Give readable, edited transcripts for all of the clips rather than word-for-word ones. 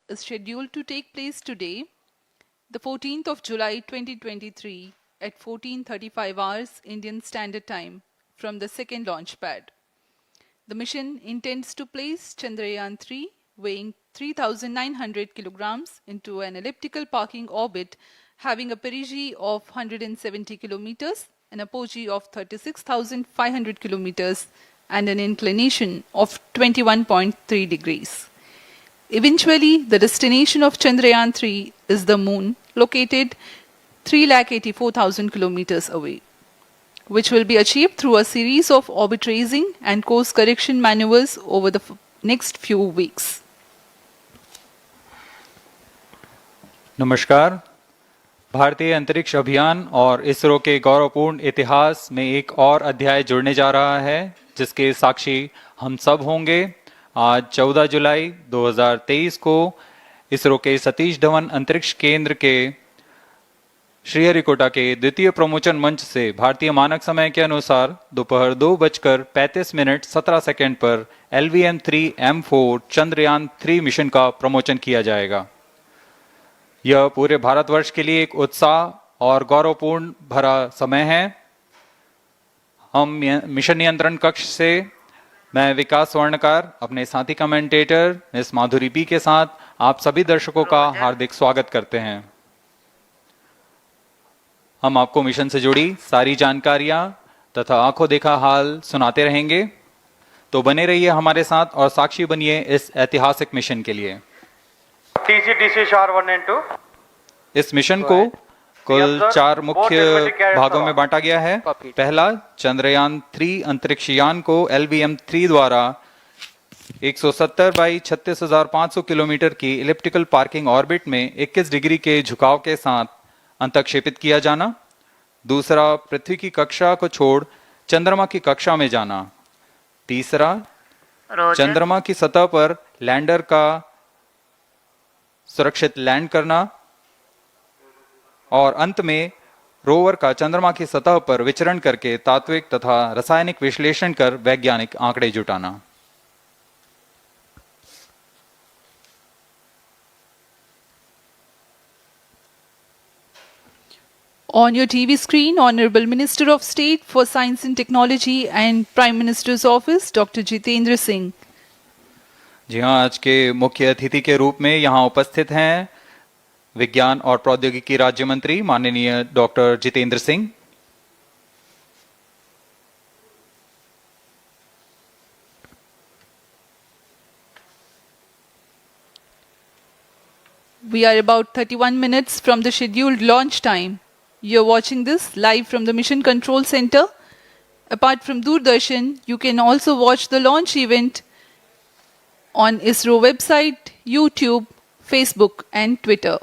is scheduled to take place today, the 14th of July 2023 at 14:35 hours Indian Standard Time from the second launch pad. The mission intends to place Chandrayaan-3 weighing 3,900 kilograms into an elliptical parking orbit having a perigee of 170 kilometers, an apogee of 36,500 kilometers and an inclination of 21.3 degrees. Eventually, the destination of Chandrayaan-3 is the Moon, located 384,000 kilometers away, which will be achieved through a series of orbit raising and course correction maneuvers over the next few weeks. नमस्कार। भारतीय अंतरिक्ष अभियान और इसरो के गौरवपूर्ण इतिहास में एक और अध्याय जुड़ने जा रहा है, जिसके साक्षी हम सब होंगे। आज 14 जुलाई 2023 को इसरो के सतीश धवन अंतरिक्ष केंद्र के श्रीहरिकोटा के द्वितीय प्रमोचन मंच से भारतीय मानक समय के अनुसार दोपहर 2:35:17 पर LVM3-M4 चंद्रयान-3 मिशन का प्रमोचन किया जाएगा। यह पूरे भारतवर्ष के लिए एक उत्साह और गौरवपूर्ण भरा समय है। हम मिशन नियंत्रण कक्ष से मैं विकास स्वर्णकार, अपने साथी कमेंटेटर मिस माधुरी पी के साथ आप सभी दर्शकों का हार्दिक स्वागत करते हैं। हम आपको मिशन से जुड़ी सारी जानकारियां तथा आंखों देखा हाल सुनाते रहेंगे, तो बने रहिए हमारे साथ और साक्षी बनिए इस ऐतिहासिक मिशन के लिए। TCTC SHAR 1 and 2। इस मिशन को कुल 4 मुख्य भागों में बांटा गया है। पहला, चंद्रयान-3 अंतरिक्ष यान को LVM-3 द्वारा 170 बाई 36,500 किलोमीटर की इलिप्टिकल पार्किंग ऑर्बिट में 21 डिग्री के झुकाव के साथ अंतक्षेपित किया जाना। दूसरा, पृथ्वी की कक्षा को छोड़ चंद्रमा की कक्षा में जाना। तीसरा, चंद्रमा की सतह पर लैंडर का सुरक्षित लैंड करना। और अंत में रोवर का चंद्रमा की सतह पर विचरण करके तात्विक तथा रासायनिक विश्लेषण कर वैज्ञानिक आंकड़े जुटाना। On your TV screen, Honorable Minister of State for Science and Technology and Prime Minister's Office, Dr. Jitendra Singh. जी हाँ, आज के मुख्य अतिथि के रूप में यहाँ उपस्थित हैं विज्ञान और प्रौद्योगिकी राज्य मंत्री माननीय doctor Jitendra Singh. We are about 31 minutes from the scheduled launch time. You're watching this live from the Mission Control Center. Apart from Doordarshan, you can also watch the launch event on ISRO website, YouTube, Facebook and Twitter.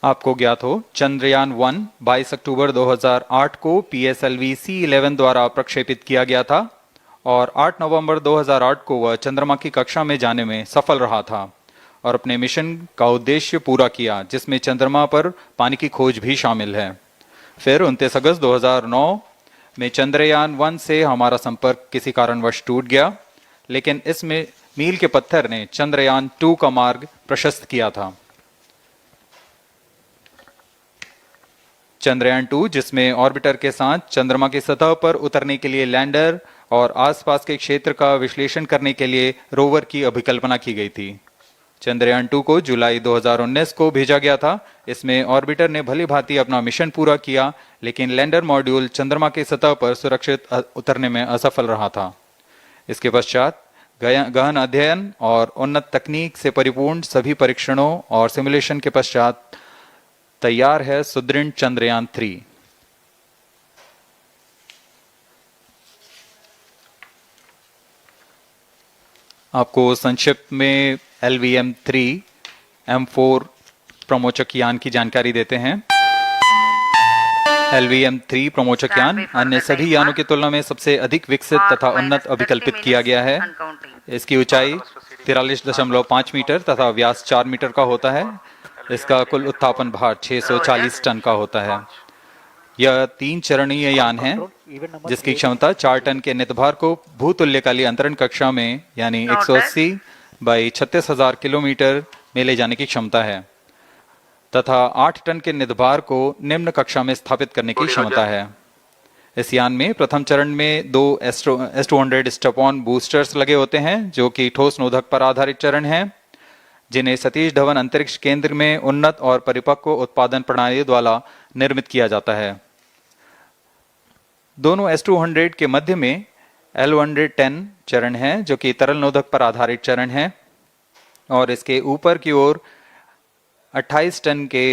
आपको ज्ञात हो, चंद्रयान-1 22 अक्टूबर 2008 को PSLV C11 द्वारा प्रक्षेपित किया गया था और 8 नवंबर 2008 को वह चंद्रमा की कक्षा में जाने में सफल रहा था और अपने मिशन का उद्देश्य पूरा किया, जिसमें चंद्रमा पर पानी की खोज भी शामिल है। फिर 29 अगस्त 2009 में चंद्रयान-1 से हमारा संपर्क किसी कारणवश टूट गया, लेकिन इसमें मील के पत्थर ने चंद्रयान-2 का मार्ग प्रशस्त किया था। चंद्रयान-2, जिसमें ऑर्बिटर के साथ चंद्रमा की सतह पर उतरने के लिए लैंडर और आसपास के क्षेत्र का विश्लेषण करने के लिए रोवर की अभिकल्पना की गई थी। चंद्रयान-2 को जुलाई 2019 को भेजा गया था। इसमें ऑर्बिटर ने भली भांति अपना मिशन पूरा किया, लेकिन लैंडर मॉड्यूल चंद्रमा की सतह पर सुरक्षित उतरने में असफल रहा था। इसके पश्चात गहन अध्ययन और उन्नत तकनीक से परिपूर्ण सभी परीक्षणों और सिमुलेशन के पश्चात तैयार है सुदृढ़ चंद्रयान-3। आपको संक्षिप्त में LVM3-M4 प्रमोचक यान की जानकारी देते हैं। LVM3 प्रमोचक यान अन्य सभी यानों की तुलना में सबसे अधिक विकसित तथा उन्नत अभिकल्पित किया गया है। इसकी ऊंचाई 43.5 मीटर तथा व्यास 4 मीटर का होता है। इसका कुल उत्थापन भार 640 टन का होता है। यह 3 चरणीय यान है। जिसकी क्षमता 4 टन के नितभार को भूतुल्यकाली अंतरण कक्षा में यानी 180 बाई 36,000 किलोमीटर में ले जाने की क्षमता है तथा 8 टन के नितभार को निम्न कक्षा में स्थापित करने की क्षमता है। इस यान में प्रथम चरण में 2 S200 स्टेप-ऑन बूस्टर्स लगे होते हैं जो कि ठोस नोदक पर आधारित चरण हैं, जिन्हें सतीश धवन अंतरिक्ष केंद्र में उन्नत और परिपक्व उत्पादन प्रणाली द्वारा निर्मित किया जाता है। दोनों S200 के मध्य में LVM3-M4 चरण है जो कि तरल नोदक पर आधारित चरण है और इसके ऊपर की ओर 28 टन के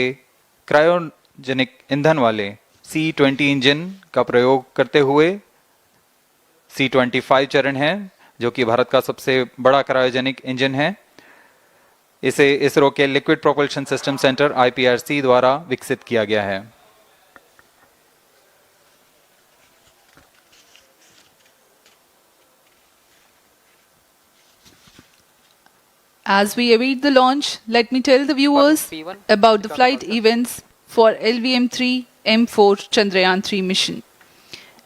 क्रायोजेनिक ईंधन वाले C20 इंजन का प्रयोग करते हुए C25 चरण है जो कि भारत का सबसे बड़ा क्रायोजेनिक इंजन है। इसे इसरो के liquid propulsion system centre IPRC द्वारा विकसित किया गया है। As we await the launch, let me tell the viewers about the flight events for LVM3-M4 Chandrayaan-3 mission.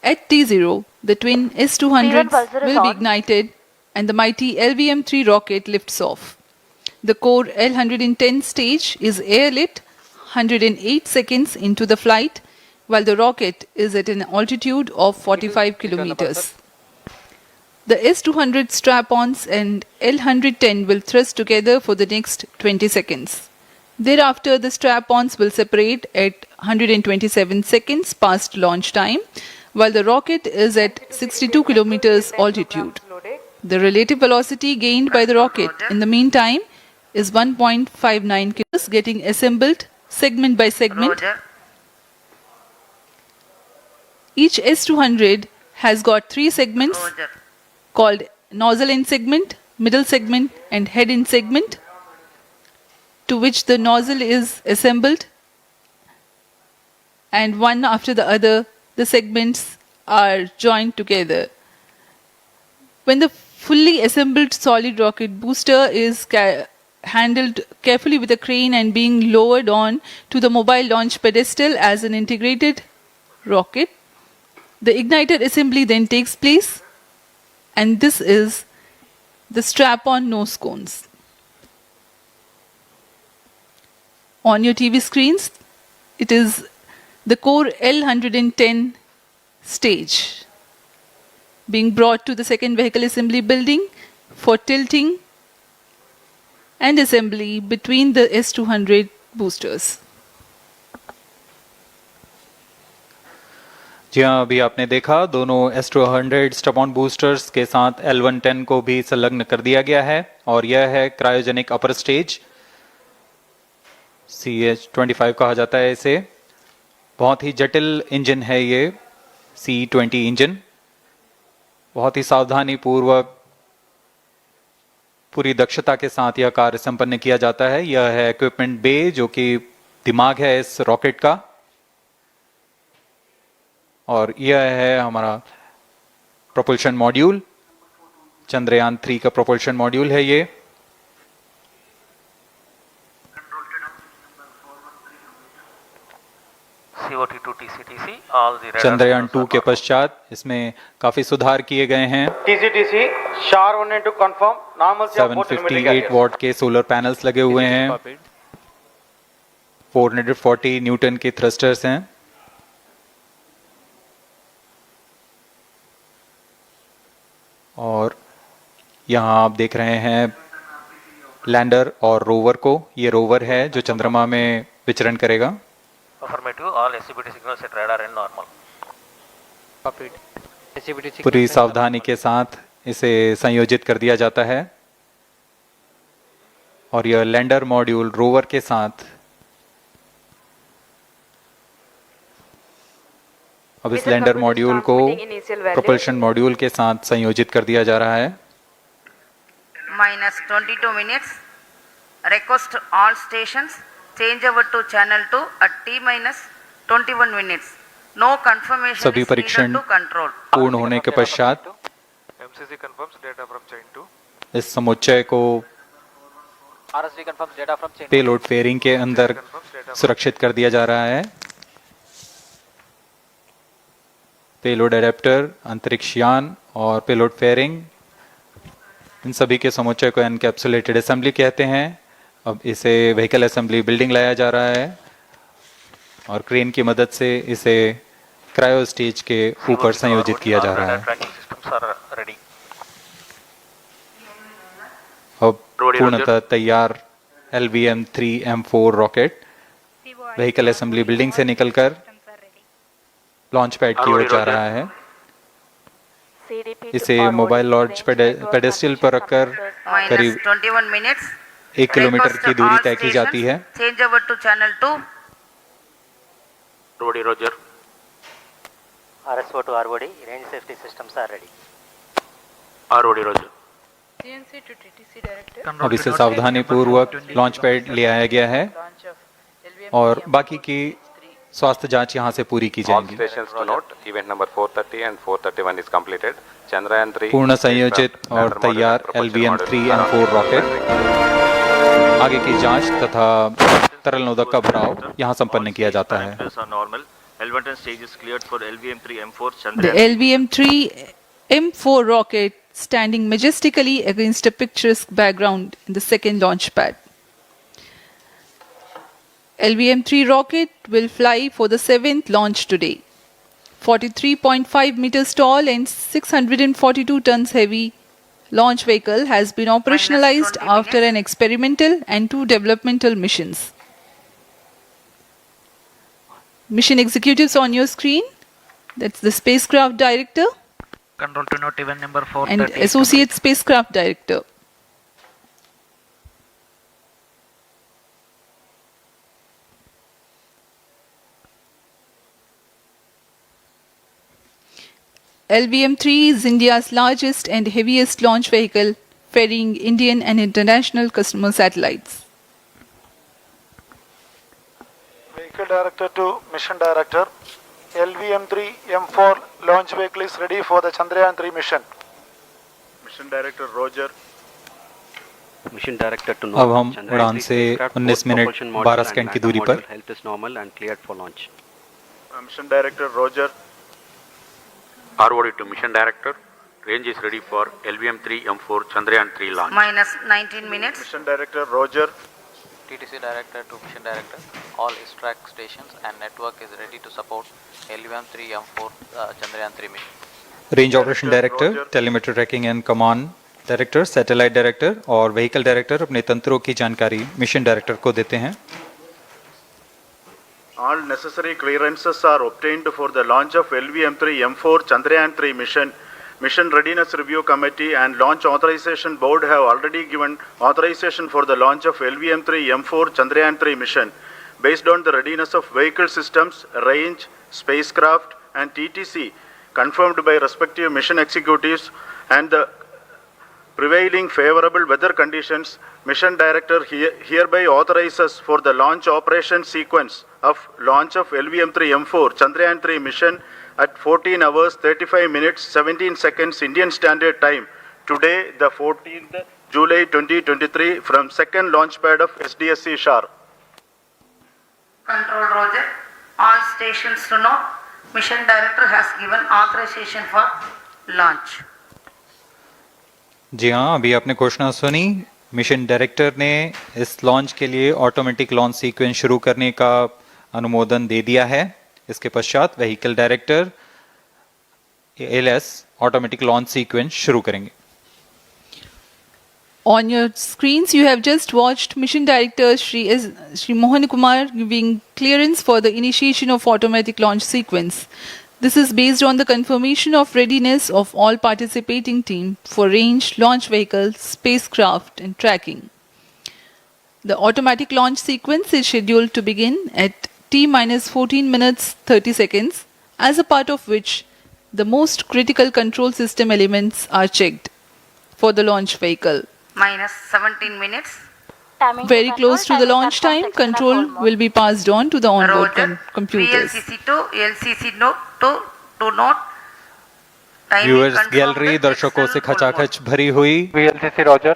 At T0, the twin S200s will be ignited and the mighty LVM-3 rocket lifts off. The core L110 stage is airlit 108 seconds into the flight, while the rocket is at an altitude of 45 kilometers. The S200 strap-ons and L110 will thrust together for the next 20 seconds. Thereafter, the strap-ons will separate at 127 seconds past launch time, while the rocket is at 62 kilometers altitude. The relative velocity gained by the rocket in the meantime is 1.59 kilometers, getting assembled segment by segment. Each S200 has got 3 segments called nozzle end segment, middle segment and head end segment, to which the nozzle is assembled, and one after the other the segments are joined together. When the fully assembled solid rocket booster is handled carefully with a crane and being lowered on to the mobile launch pedestal as an integrated rocket, the igniter assembly then takes place, and this is the strap-on nose cones. On your TV screens, it is the core L110 stage being brought to the second vehicle assembly building for tilting and assembly between the S200 boosters. जी हाँ, अभी आपने देखा दोनों S200 step-on boosters के साथ L110 को भी संलग्न कर दिया गया है और यह है क्रायोजेनिक अपर स्टेज, CH25 कहा जाता है इसे। बहुत ही जटिल इंजन है ये C20 इंजन। बहुत ही सावधानी पूर्वक पूरी दक्षता के साथ यह कार्य संपन्न किया जाता है। यह है इक्विपमेंट बे जो कि दिमाग है इस रॉकेट का, और यह है हमारा प्रोपल्शन मॉड्यूल, चंद्रयान 3 का प्रोपल्शन मॉड्यूल है ये। चंद्रयान 2 के पश्चात इसमें काफी सुधार किए गए हैं। TCTC SHAR1 confirm normal 758 what के सोलर पैनल्स लगे हुए हैं, 440 न्यूटन के थ्रस्टर्स हैं। और यहाँ आप देख रहे हैं लैंडर और रोवर को। ये रोवर है जो चंद्रमा में विचरण करेगा। पूरी सावधानी के साथ इसे संयोजित कर दिया जाता है और यह लैंडर मॉड्यूल रोवर के साथ अब इस लैंडर मॉड्यूल को प्रोपल्शन मॉड्यूल के साथ संयोजित कर दिया जा रहा है। -22 minutes. Request all stations change over to channel 2 at T-21 minutes. No confirmation सभी is परीक्षण needed to control. पूर्ण होने के पश्चात MCC confirms data from chain 2. इस समुच्चय को RSV confirms data from chain. Payload fairing के अंदर सुरक्षित कर दिया जा रहा है। पेलोड एडेप्टर, अंतरिक्ष यान और पेलोड फेयरिंग, इन सभी के समुच्चय को एनकैप्सुलेटेड असेंबली कहते हैं। अब इसे व्हीकल असेंबली बिल्डिंग लाया जा रहा है और क्रेन की मदद से इसे क्रायो स्टेज के ऊपर संयोजित किया जा रहा है। अब पूर्णतः तैयार LVM3-M4 rocket vehicle assembly building से निकलकर लॉन्च पैड की ओर जा रहा है। इसे मोबाइल लॉन्च पेडेस्टल पर रखकर करीब 21 minutes. 1 किलोमीटर की दूरी तय की जाती है। Change over to channel 2. Rodi Roger. RSO to ROD, range safety systems are ready. Rodi Roger. CNC to TTC director. अब इसे सावधानी पूर्वक लॉन्च पैड ले आया गया है और बाकी की स्वास्थ्य जांच यहां से पूरी की All जाएंगी। stations to note, event number 430 and 431 is completed. Chandrayaan-3 पूर्ण संयोजित और तैयार LVM3-M4 रॉकेट आगे की जांच तथा तरल नोदक का भराव यहां संपन्न किया जाता है। The LVM3-M4 rocket standing majestically against a picturesque background in the second launch pad. LVM3 rocket will fly for the 7th launch today. 43.5 meters tall and 642 tons heavy launch vehicle has been operationalized after an experimental and 2 developmental missions. Mission executives on your screen. That's the spacecraft director Control to note, event number 430 and associate spacecraft director. LVM-3 is India's largest and heaviest launch vehicle, ferrying Indian and international customer satellites. Vehicle Director to Mission Director. LVM3-M4 launch vehicle is ready for the Chandrayaan-3 mission. Mission Director Roger. Mission director to अब हम उड़ान से 19 minute 12 second की दूरी पर। Health is normal and cleared for launch. Mission Director Roger. ROD to Mission Director. Range is ready for LVM3-M4 Chandrayaan-3 launch. Minus 19 minutes. Mission Director Roger. TTC director to mission director, all track stations and network is ready to support LVM3-M4 Chandrayaan-3 mission. Range operation director, telemetry tracking and command director, satellite director और vehicle director अपने तंत्रों की जानकारी mission director को देते हैं। All necessary clearances are obtained for the launch of LVM3-M4 Chandrayaan-3 mission. Mission Readiness Review Committee and Launch Authorization Board have already given authorization for the launch of LVM3-M4 Chandrayaan-3 mission. Based on the readiness of vehicle systems, range, spacecraft and TTC confirmed by respective mission executives and the prevailing favorable weather conditions, Mission Director hereby authorizes for the launch operation sequence of launch of LVM3-M4 Chandrayaan-3 mission at 14 hours 35 minutes 17 seconds Indian Standard Time today, the 14th July 2023 from second launch pad of SDSC SHAR. Control Roger. All stations to know, Mission Director has given authorization for launch. जी हाँ, अभी आपने घोषणा सुनी। Mission director ने इस launch के लिए automatic launch sequence शुरू करने का अनुमोदन दे दिया है। इसके पश्चात vehicle director LS automatic launch sequence शुरू करेंगे। On your screens, you have just watched Mission Director Shri Mohan Kumar giving clearance for the initiation of automatic launch sequence. This is based on the confirmation of readiness of all participating team for range, launch vehicles, spacecraft and tracking. The automatic launch sequence is scheduled to begin at T-14 minutes 30 seconds, as a part of which the most critical control system elements are checked for the launch vehicle. Minus 17 minutes. Very close to the launch time, control will be passed on to the onboard computers. VLCC to LCC note to note. Timing viewers control gallery with दर्शकों से external खचाखच भरी हुई। VLCC Roger.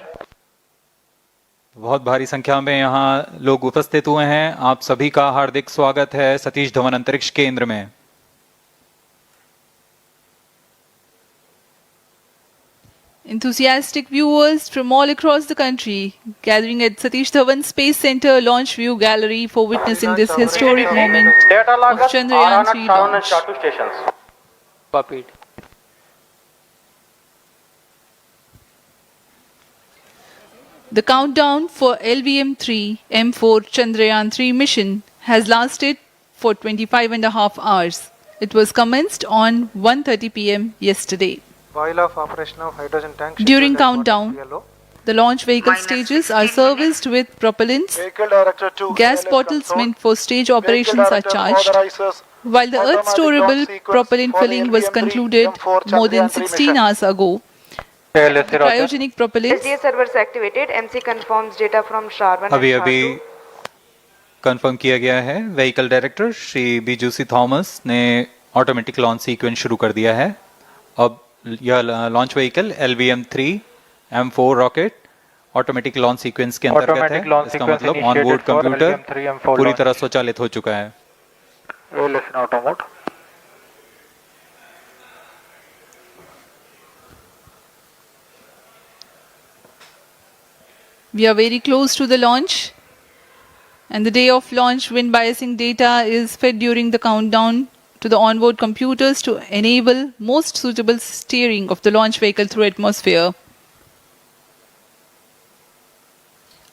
बहुत भारी संख्या में यहाँ लोग उपस्थित हुए हैं। आप सभी का हार्दिक स्वागत है सतीश धवन अंतरिक्ष केंद्र में। Enthusiastic viewers from all across the country gathering at Satish Dhawan Space Center Launch View Gallery for witnessing this historic moment of Chandrayaan-3 launch. Copied. The countdown for LVM3-M4 Chandrayaan-3 mission has lasted for 25.5 hours. It was commenced on 1:30 p.m. yesterday. While of operation of hydrogen tank. During countdown, the launch vehicle stages are serviced with propellants. Vehicle Director to Gas LS bottles control. meant for stage Vehicle operations are Director charged. authorizes While the Earth automatic storable launch sequence propellant for the filling was concluded LVM3-M4 more than Chandrayaan-3 16 mission. hours ago, the cryogenic propellants SDA servers activated. MC confirms data from SHAR1 अभी and अभी SHAR2. Confirm किया गया है, vehicle director Shri बीजूसी Thomas ने automatic launch sequence शुरू कर दिया है। अब यह launch vehicle LVM3-M4 rocket automatic launch sequence के अंतर्गत है। इसका मतलब ऑन बोर्ड कंप्यूटर पूरी तरह स्वचालित हो चुका है। we are very close to the launch, and the day of launch wind biasing data is fed during the countdown to the onboard computers to enable most suitable steering of the launch vehicle through atmosphere.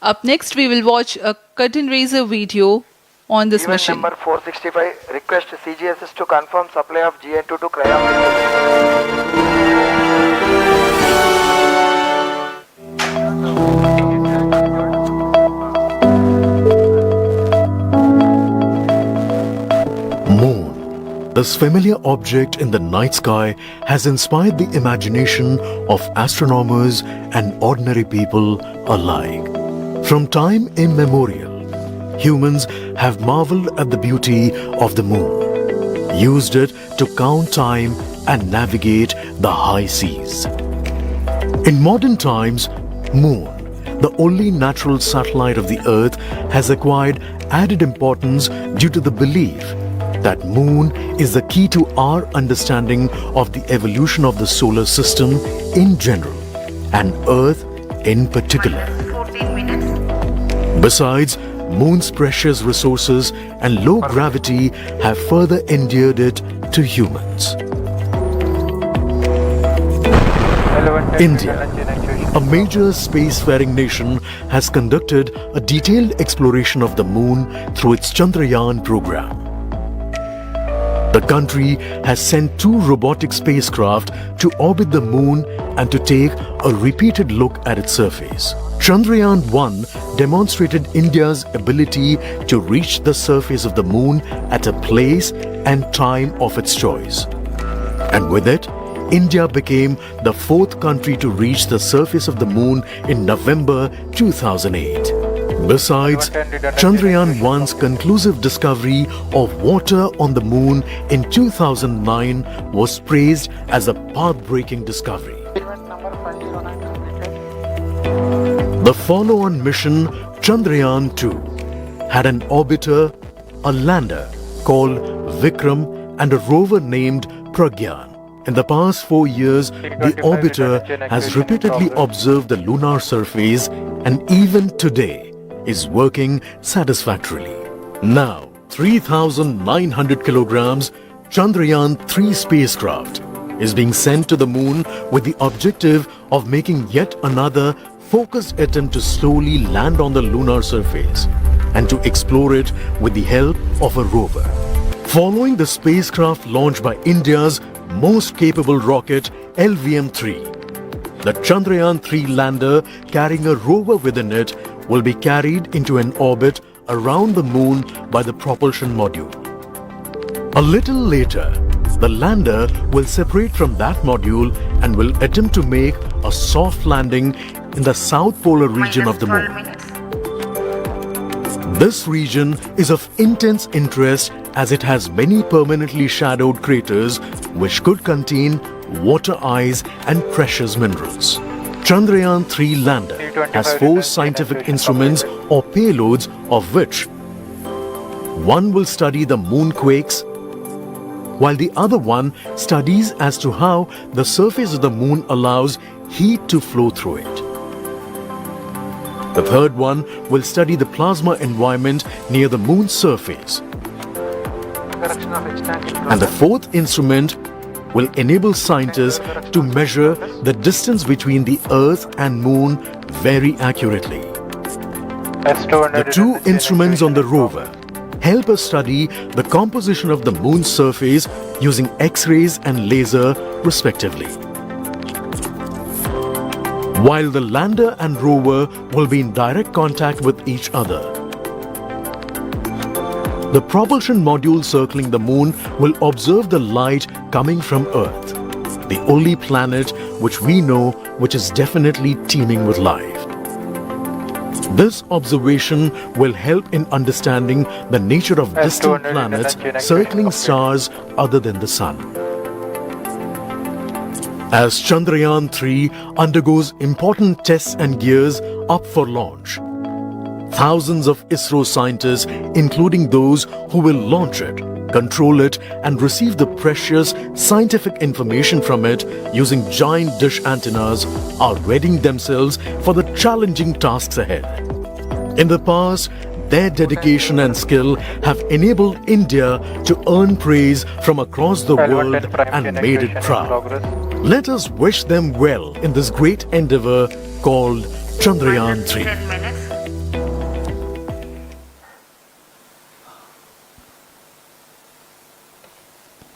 Up next, we will watch a curtain raiser video on this Event mission. number 465, request CGSS to confirm supply of GN2 to cryogenic. Moon, this familiar object in the night sky, has inspired the imagination of astronomers and ordinary people alike. From time immemorial, humans have marveled at the beauty of the moon, used it to count time and navigate the high seas. In modern times, Moon, the only natural satellite of the Earth, has acquired added importance due to the belief that Moon is the key to our understanding of the evolution of the solar system in general and Earth in particular. 14 minutes. Besides, Moon's precious resources and low gravity have further endeared it to humans. India, a major spacefaring nation, has conducted a detailed exploration of the Moon through its Chandrayaan program. The country has sent 2 robotic spacecraft to orbit the Moon and to take a repeated look at its surface. Chandrayaan-1 demonstrated India's ability to reach the surface of the Moon at a place and time of its choice. And with it, India became the 4th country to reach the surface of the Moon in November 2008. Besides, Chandrayaan-1's conclusive discovery of water on the Moon in 2009 was praised as a path-breaking discovery. The follow-on mission, Chandrayaan-2, had an orbiter, a lander called Vikram, and a rover named Pragyan. In the past 4 years, the orbiter has repeatedly observed the lunar surface and even today is working satisfactorily. Now, 3,900 kilograms Chandrayaan-3 spacecraft is being sent to the Moon with the objective of making yet another focused attempt to slowly land on the lunar surface and to explore it with the help of a rover. Following the spacecraft launched by India's most capable rocket LVM-3, the Chandrayaan-3 lander carrying a rover within it will be carried into an orbit around the Moon by the propulsion module. A little later, the lander will separate from that module and will attempt to make a soft landing in the south polar region of the Moon. This region is of intense interest as it has many permanently shadowed craters which could contain water ice and precious minerals. Chandrayaan-3 lander has 4 scientific instruments or payloads, of which one will study the moonquakes, while the other one studies as to how the surface of the moon allows heat to flow through it. The third one will study the plasma environment near the moon's surface. And the fourth instrument will enable scientists to measure the distance between the Earth and Moon very accurately. The two instruments on the rover help us study the composition of the Moon's surface using X-rays and laser respectively. While the lander and rover will be in direct contact with each other. The propulsion module circling the Moon will observe the light coming from Earth, the only planet which we know which is definitely teeming with life. This observation will help in understanding the nature of distant planets circling stars other than the Sun. As Chandrayaan-3 undergoes important tests and gears up for launch, thousands of ISRO scientists, including those who will launch it, control it and receive the precious scientific information from it using giant dish antennas, are readying themselves for the challenging tasks ahead. In the past, their dedication and skill have enabled India to earn praise from across the world and made it proud. Let us wish them well in this great endeavor called Chandrayaan-3.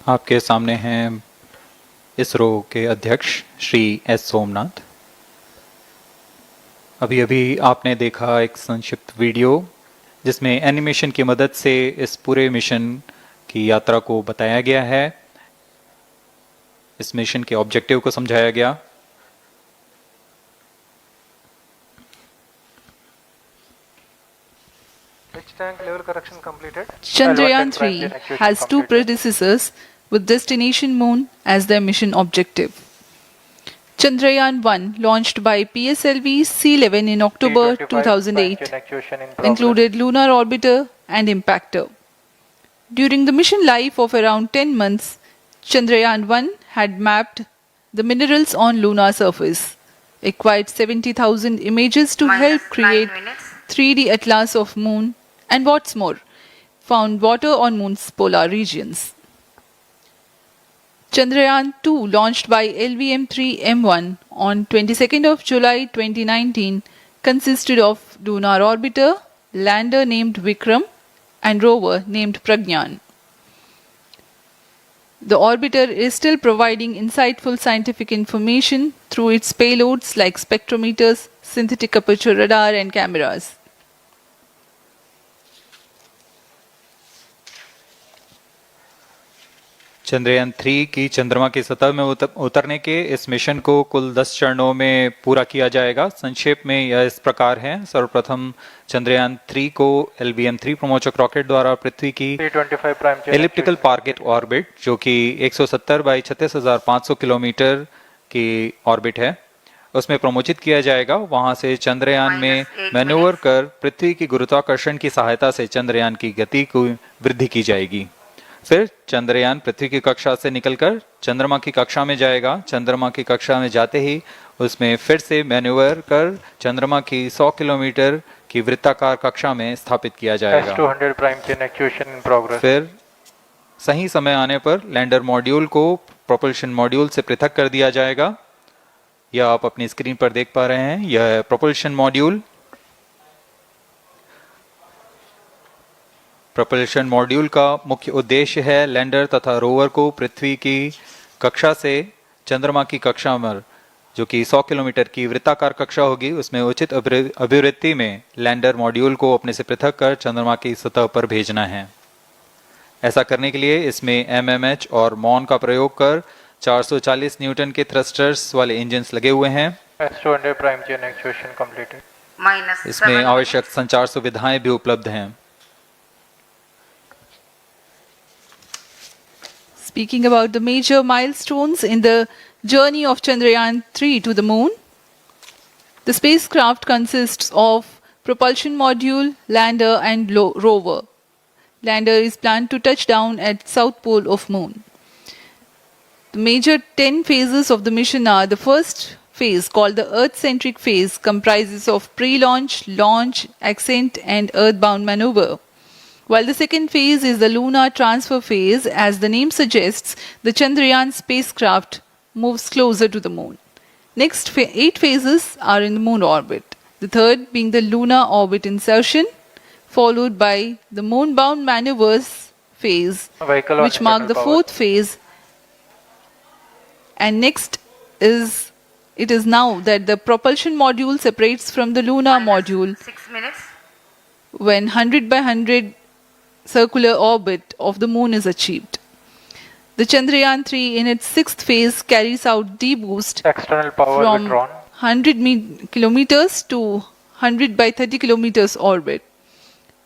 आपके सामने हैं इसरो के अध्यक्ष Shri S Somnath. अभी अभी आपने देखा एक संक्षिप्त वीडियो जिसमें एनिमेशन की मदद से इस पूरे मिशन की यात्रा को बताया गया है, इस मिशन के ऑब्जेक्टिव को समझाया गया। Tank level correction completed. Chandrayaan-3 has two predecessors with destination Moon as their mission objective. Chandrayaan-1, launched by PSLV C-11 in October 2008, included lunar orbiter and impactor. During the mission life of around 10 months, Chandrayaan-1 had mapped the minerals on lunar surface, acquired 70,000 images to help create 3D atlas of Moon, and what's more, found water on Moon's polar regions. Chandrayaan-2, launched by LVM3-M4 on 22nd of July 2019, consisted of lunar orbiter, lander named Vikram, and rover named Pragyan. The orbiter is still providing insightful scientific information through its payloads like spectrometers, synthetic aperture radar, and cameras. Chandrayaan 3 की चंद्रमा की सतह में उतरने के इस mission को कुल 10 चरणों में पूरा किया जाएगा। संक्षेप में यह इस प्रकार है। सर्वप्रथम चंद्रयान 3 को LVM3 प्रमोचक रॉकेट द्वारा पृथ्वी की एलिप्टिकल टारगेट ऑर्बिट, जो कि 170 बाई 36,500 किलोमीटर की ऑर्बिट है, उसमें प्रमोचित किया जाएगा। वहां से चंद्रयान में मैन्यूवर कर पृथ्वी की गुरुत्वाकर्षण की सहायता से चंद्रयान की गति को वृद्धि की जाएगी। फिर चंद्रयान पृथ्वी की कक्षा से निकलकर चंद्रमा की कक्षा में जाएगा। चंद्रमा की कक्षा में जाते ही उसमें फिर से मैन्यूवर कर चंद्रमा की 100 किलोमीटर की वृत्ताकार कक्षा में स्थापित किया जाएगा। फिर सही समय आने पर लैंडर मॉड्यूल को प्रोपल्शन मॉड्यूल से पृथक कर दिया जाएगा। यह आप अपनी स्क्रीन पर देख पा रहे हैं, यह प्रोपल्शन मॉड्यूल। प्रोपल्शन मॉड्यूल का मुख्य उद्देश्य है लैंडर तथा रोवर को पृथ्वी की कक्षा से चंद्रमा की कक्षा में, जो कि 100 किलोमीटर की वृत्ताकार कक्षा होगी, उसमें उचित अभिवृत्ति में लैंडर मॉड्यूल को अपने से पृथक कर चंद्रमा की सतह पर भेजना है। ऐसा करने के लिए इसमें MMH और मॉन का प्रयोग कर 440 न्यूटन के थ्रस्टर्स वाले इंजन्स लगे हुए हैं। इसमें आवश्यक संचार सुविधाएं भी उपलब्ध हैं। Speaking about the major milestones in the journey of Chandrayaan-3 to the Moon, the spacecraft consists of propulsion module, lander and rover. Lander is planned to touch down at south pole of Moon. The major 10 phases of the mission are: the first phase, called the Earth-centric phase, comprises of pre-launch, launch, ascent and earthbound maneuver. While the second phase is the lunar transfer phase, as the name suggests, the Chandrayaan spacecraft moves closer to the moon. Next 8 phases are in the moon orbit. The third being the lunar orbit insertion, followed by the moon-bound maneuvers phase, which mark the fourth phase. And next is, it is now that the propulsion module separates from the lunar module 6 minutes. when 100 by 100 circular orbit of the moon is achieved. The Chandrayaan-3 in its sixth phase carries out D-boost External power from withdrawn. 100 kilometers to 100 by 30 kilometers orbit,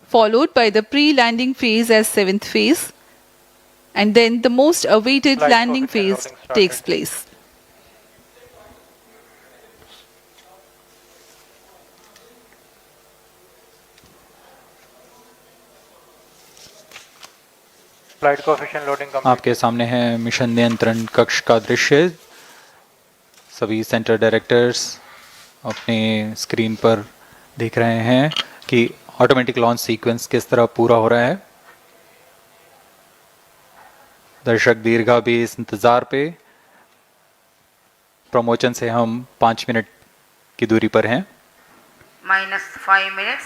followed by the pre-landing phase as seventh phase, and then the most awaited Flight landing coefficient phase loading started. takes place. Flight coefficient loading complete. आपके सामने है mission नियंत्रण कक्ष का दृश्य। सभी centre directors अपने screen पर देख रहे हैं कि ऑटोमेटिक लॉन्च सीक्वेंस किस तरह पूरा हो रहा है। दर्शक दीर्घा भी इस इंतजार पे। प्रमोशन से हम 5 मिनट की दूरी पर हैं। -5 minutes.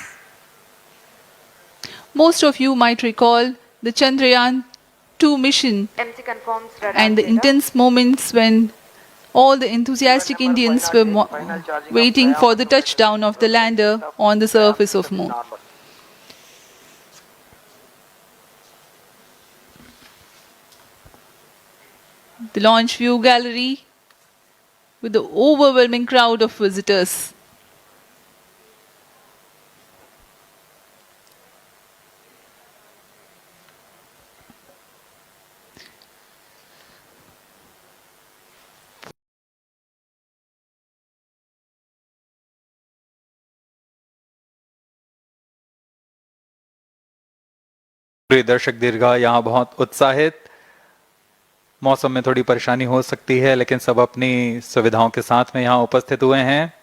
Most of you might recall the Chandrayaan-2 mission MC confirms radar and the data. intense moments when all the enthusiastic Indians were waiting for the touchdown of the lander on the surface of moon. The launch view gallery with the overwhelming crowd of visitors. प्रिय दर्शक दीर्घा यहाँ बहुत उत्साहित। मौसम में थोड़ी परेशानी हो सकती है, लेकिन सब अपनी सुविधाओं के साथ में यहाँ उपस्थित हुए हैं।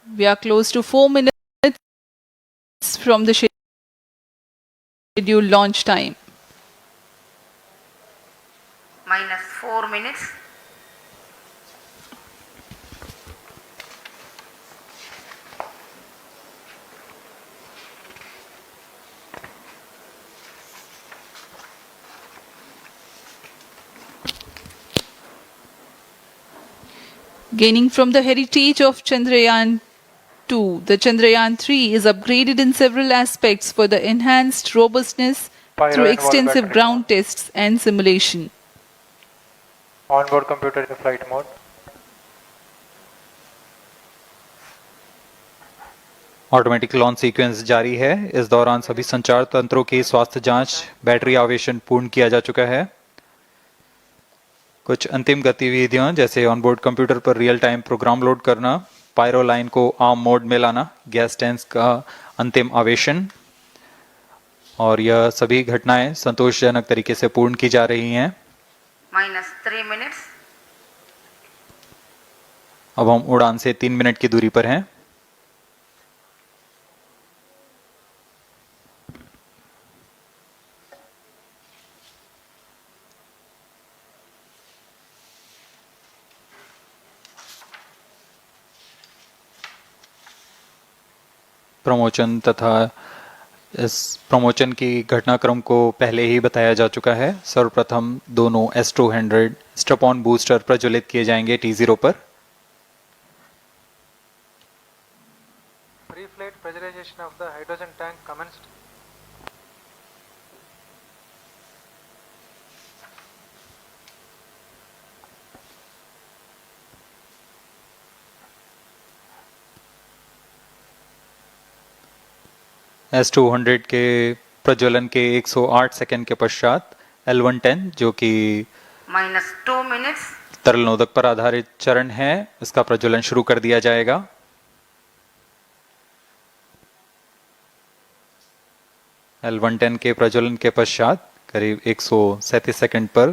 We are close to 4 minutes from the scheduled launch time. -4 minutes. Gaining from the heritage of Chandrayaan-2, the Chandrayaan-3 is upgraded in several aspects for the enhanced robustness Pyro through and wall extensive battery ground tests and simulation. Onboard computer in flight mode. Automatic launch sequence जारी है। इस दौरान सभी संचार तंत्रों की स्वास्थ्य जांच, बैटरी आवेशन पूर्ण किया जा चुका है। कुछ अंतिम गतिविधियां जैसे ऑनबोर्ड कंप्यूटर पर रियल टाइम प्रोग्राम लोड करना, पायरो लाइन को आर्म मोड में लाना, गैस टैंक का अंतिम आवेशन, और यह सभी घटनाएं संतोषजनक तरीके से पूर्ण की जा रही हैं। -3 minutes. अब हम उड़ान से 3 मिनट की दूरी पर हैं। प्रमोशन तथा इस प्रमोशन की घटनाक्रम को पहले ही बताया जा चुका है। सर्वप्रथम दोनों S200 स्ट्रप-ऑन बूस्टर प्रज्वलित किए जाएंगे T0 पर। Pre-flight pressurization of the hydrogen tank commenced. S200 के प्रज्वलन के 108 सेकंड के पश्चात L110 जो कि -2 minutes. तरल नोदक पर आधारित चरण है, इसका प्रज्वलन शुरू कर दिया जाएगा। L110 के प्रज्वलन के पश्चात करीब 137 सेकंड पर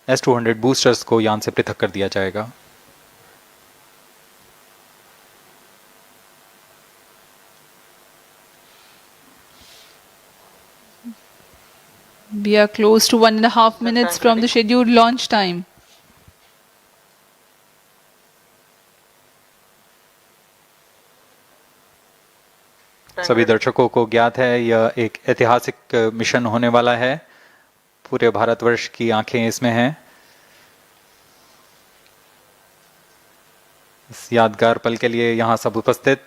S200 बूस्टर्स को यान से पृथक कर दिया जाएगा। We are close to 1.5 minutes from the scheduled launch time. सभी दर्शकों को ज्ञात है यह एक ऐतिहासिक मिशन होने वाला है। पूरे भारतवर्ष की आंखें इसमें हैं। इस यादगार पल के लिए यहां सब उपस्थित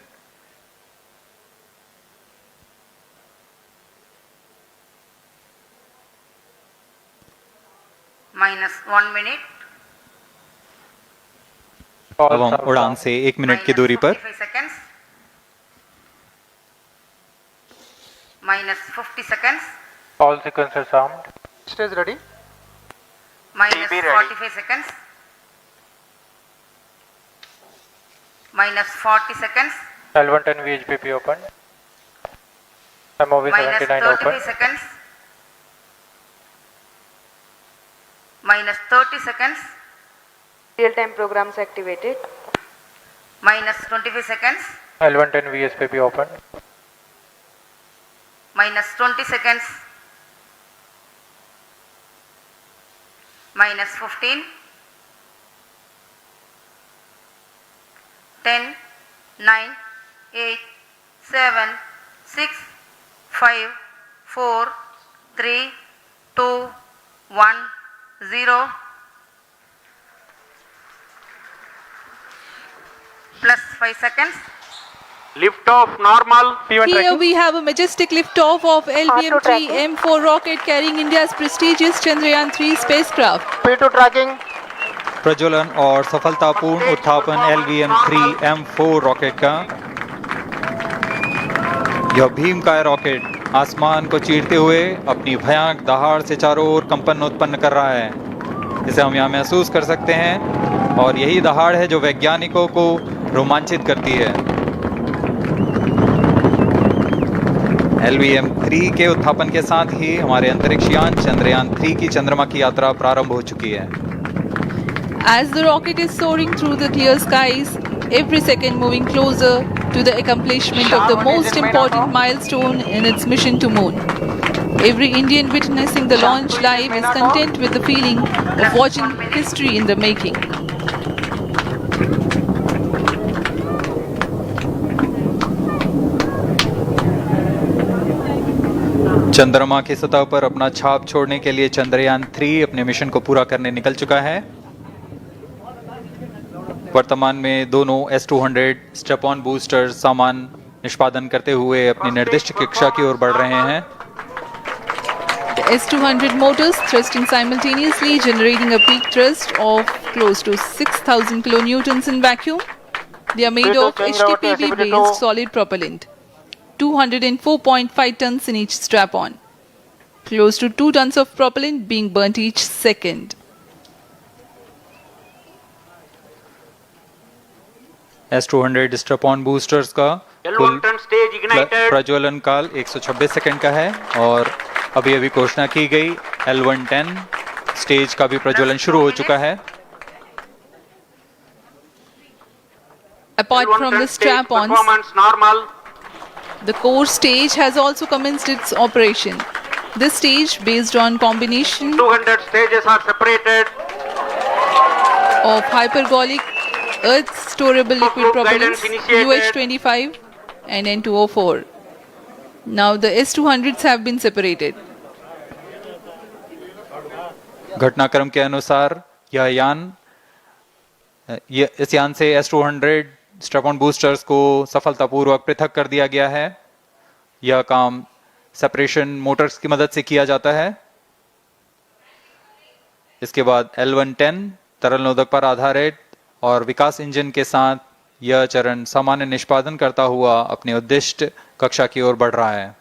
-1 minute. अब हम उड़ान से 1 मिनट की दूरी पर -50 seconds. All sequencers armed. Stage ready. -45 seconds. -40 seconds. L110 VHPP open. MOV 79 open. -33 seconds. -30 seconds. Real-time programs activated. -25 seconds. L110 VSPP open. -20 seconds. -15. 10, 9, 8, 7, 6, 5, 4, 3, 2, 1, 0. Plus 5 seconds. Lift off normal. Here we have a majestic liftoff of LVM3-M4 rocket carrying India's prestigious Chandrayaan-3 spacecraft. P2 tracking. प्रज्वलन और सफलतापूर्ण उत्थापन LVM3-M4 rocket का। यह भीमकाय rocket आसमान को चीरते हुए अपनी भयानक दहाड़ से चारों ओर कंपन उत्पन्न कर रहा है। इसे हम यहाँ महसूस कर सकते हैं और यही दहाड़ है जो वैज्ञानिकों को रोमांचित करती है। LVM3 के उत्थापन के साथ ही हमारे अंतरिक्ष यान चंद्रयान-3 की चंद्रमा की यात्रा प्रारंभ हो चुकी है। As the rocket is soaring through the clear skies, every second moving closer to the accomplishment of the most important milestone in its mission to moon. Every Indian witnessing the launch live is content with the feeling of watching history in the making. चंद्रमा की सतह पर अपना छाप छोड़ने के लिए चंद्रयान-3 अपने मिशन को पूरा करने निकल चुका है। वर्तमान में दोनों S200 स्टेप ऑन बूस्टर सामान निष्पादन करते हुए अपनी निर्दिष्ट कक्षा की ओर बढ़ रहे हैं। The S200 motors thrusting simultaneously, generating a peak thrust of close to 6,000 kilonewtons in vacuum. They are made of HTPB-based solid propellant, 204.5 tons in each strap-on, close to 2 tons of propellant being burnt each second. S200 step-on boosters का कुल प्रज्वलन काल 126 second का है और अभी अभी घोषणा की गई L110 स्टेज का भी प्रज्वलन शुरू हो चुका है। Apart from the strap-ons, the core stage has also commenced its operation. This stage, based on combination 200 stages are separated. of hypergolic earth storable liquid propellants UH-25 and N2O4. Now the S200s have been separated. घटनाक्रम के अनुसार इस यान से S200 step-on boosters को सफलतापूर्वक पृथक कर दिया गया है। यह काम सेपरेशन मोटर्स की मदद से किया जाता है। इसके बाद L110 तरल नोदक पर आधारित और विकास इंजन के साथ यह चरण सामान्य निष्पादन करता हुआ अपने उद्दिष्ट कक्षा की ओर बढ़ रहा है।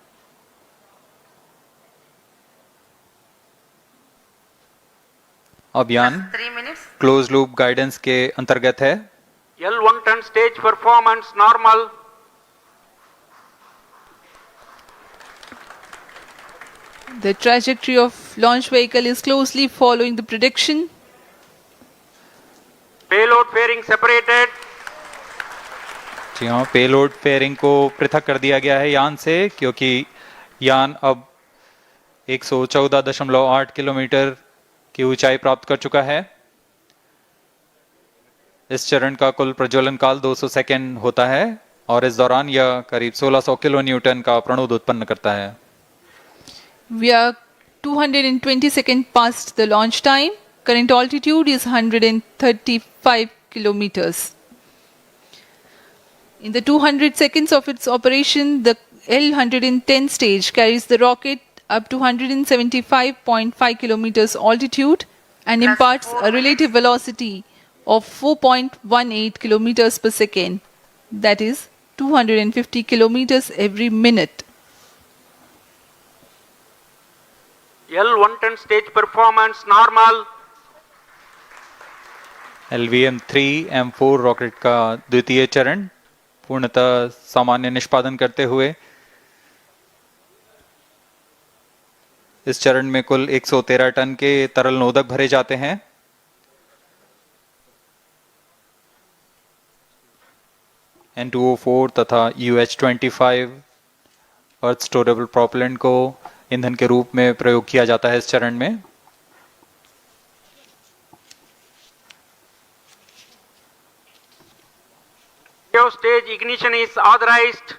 अभियान क्लोज लूप गाइडेंस के अंतर्गत है। L110 stage performance normal. The trajectory of launch vehicle is closely following the prediction. Payload fairing separated. जी हाँ, पेलोड फेयरिंग को पृथक कर दिया गया है यान से, क्योंकि यान अब 114.8 किलोमीटर की ऊंचाई प्राप्त कर चुका है। इस चरण का कुल प्रज्वलन काल 200 सेकेंड होता है और इस दौरान यह करीब 1600 किलो न्यूटन का प्रणोद उत्पन्न करता है। We are 220 seconds past the launch time. Current altitude is 135 kilometers. In the 200 seconds of its operation, the L-110 stage carries the rocket up to 175.5 kilometers altitude and imparts a relative velocity of 4.18 kilometers per second, that is 250 kilometers every minute. L-110 stage performance normal. LVM3-M4 rocket का द्वितीय चरण पूर्णतः सामान्य निष्पादन करते हुए इस चरण में कुल 113 टन के तरल नोदक भरे जाते हैं। N2O4 तथा UH-25 अर्थ स्टोरेबल प्रोपेलेंट को ईंधन के रूप में प्रयोग किया जाता है इस चरण में। Stage ignition is authorized.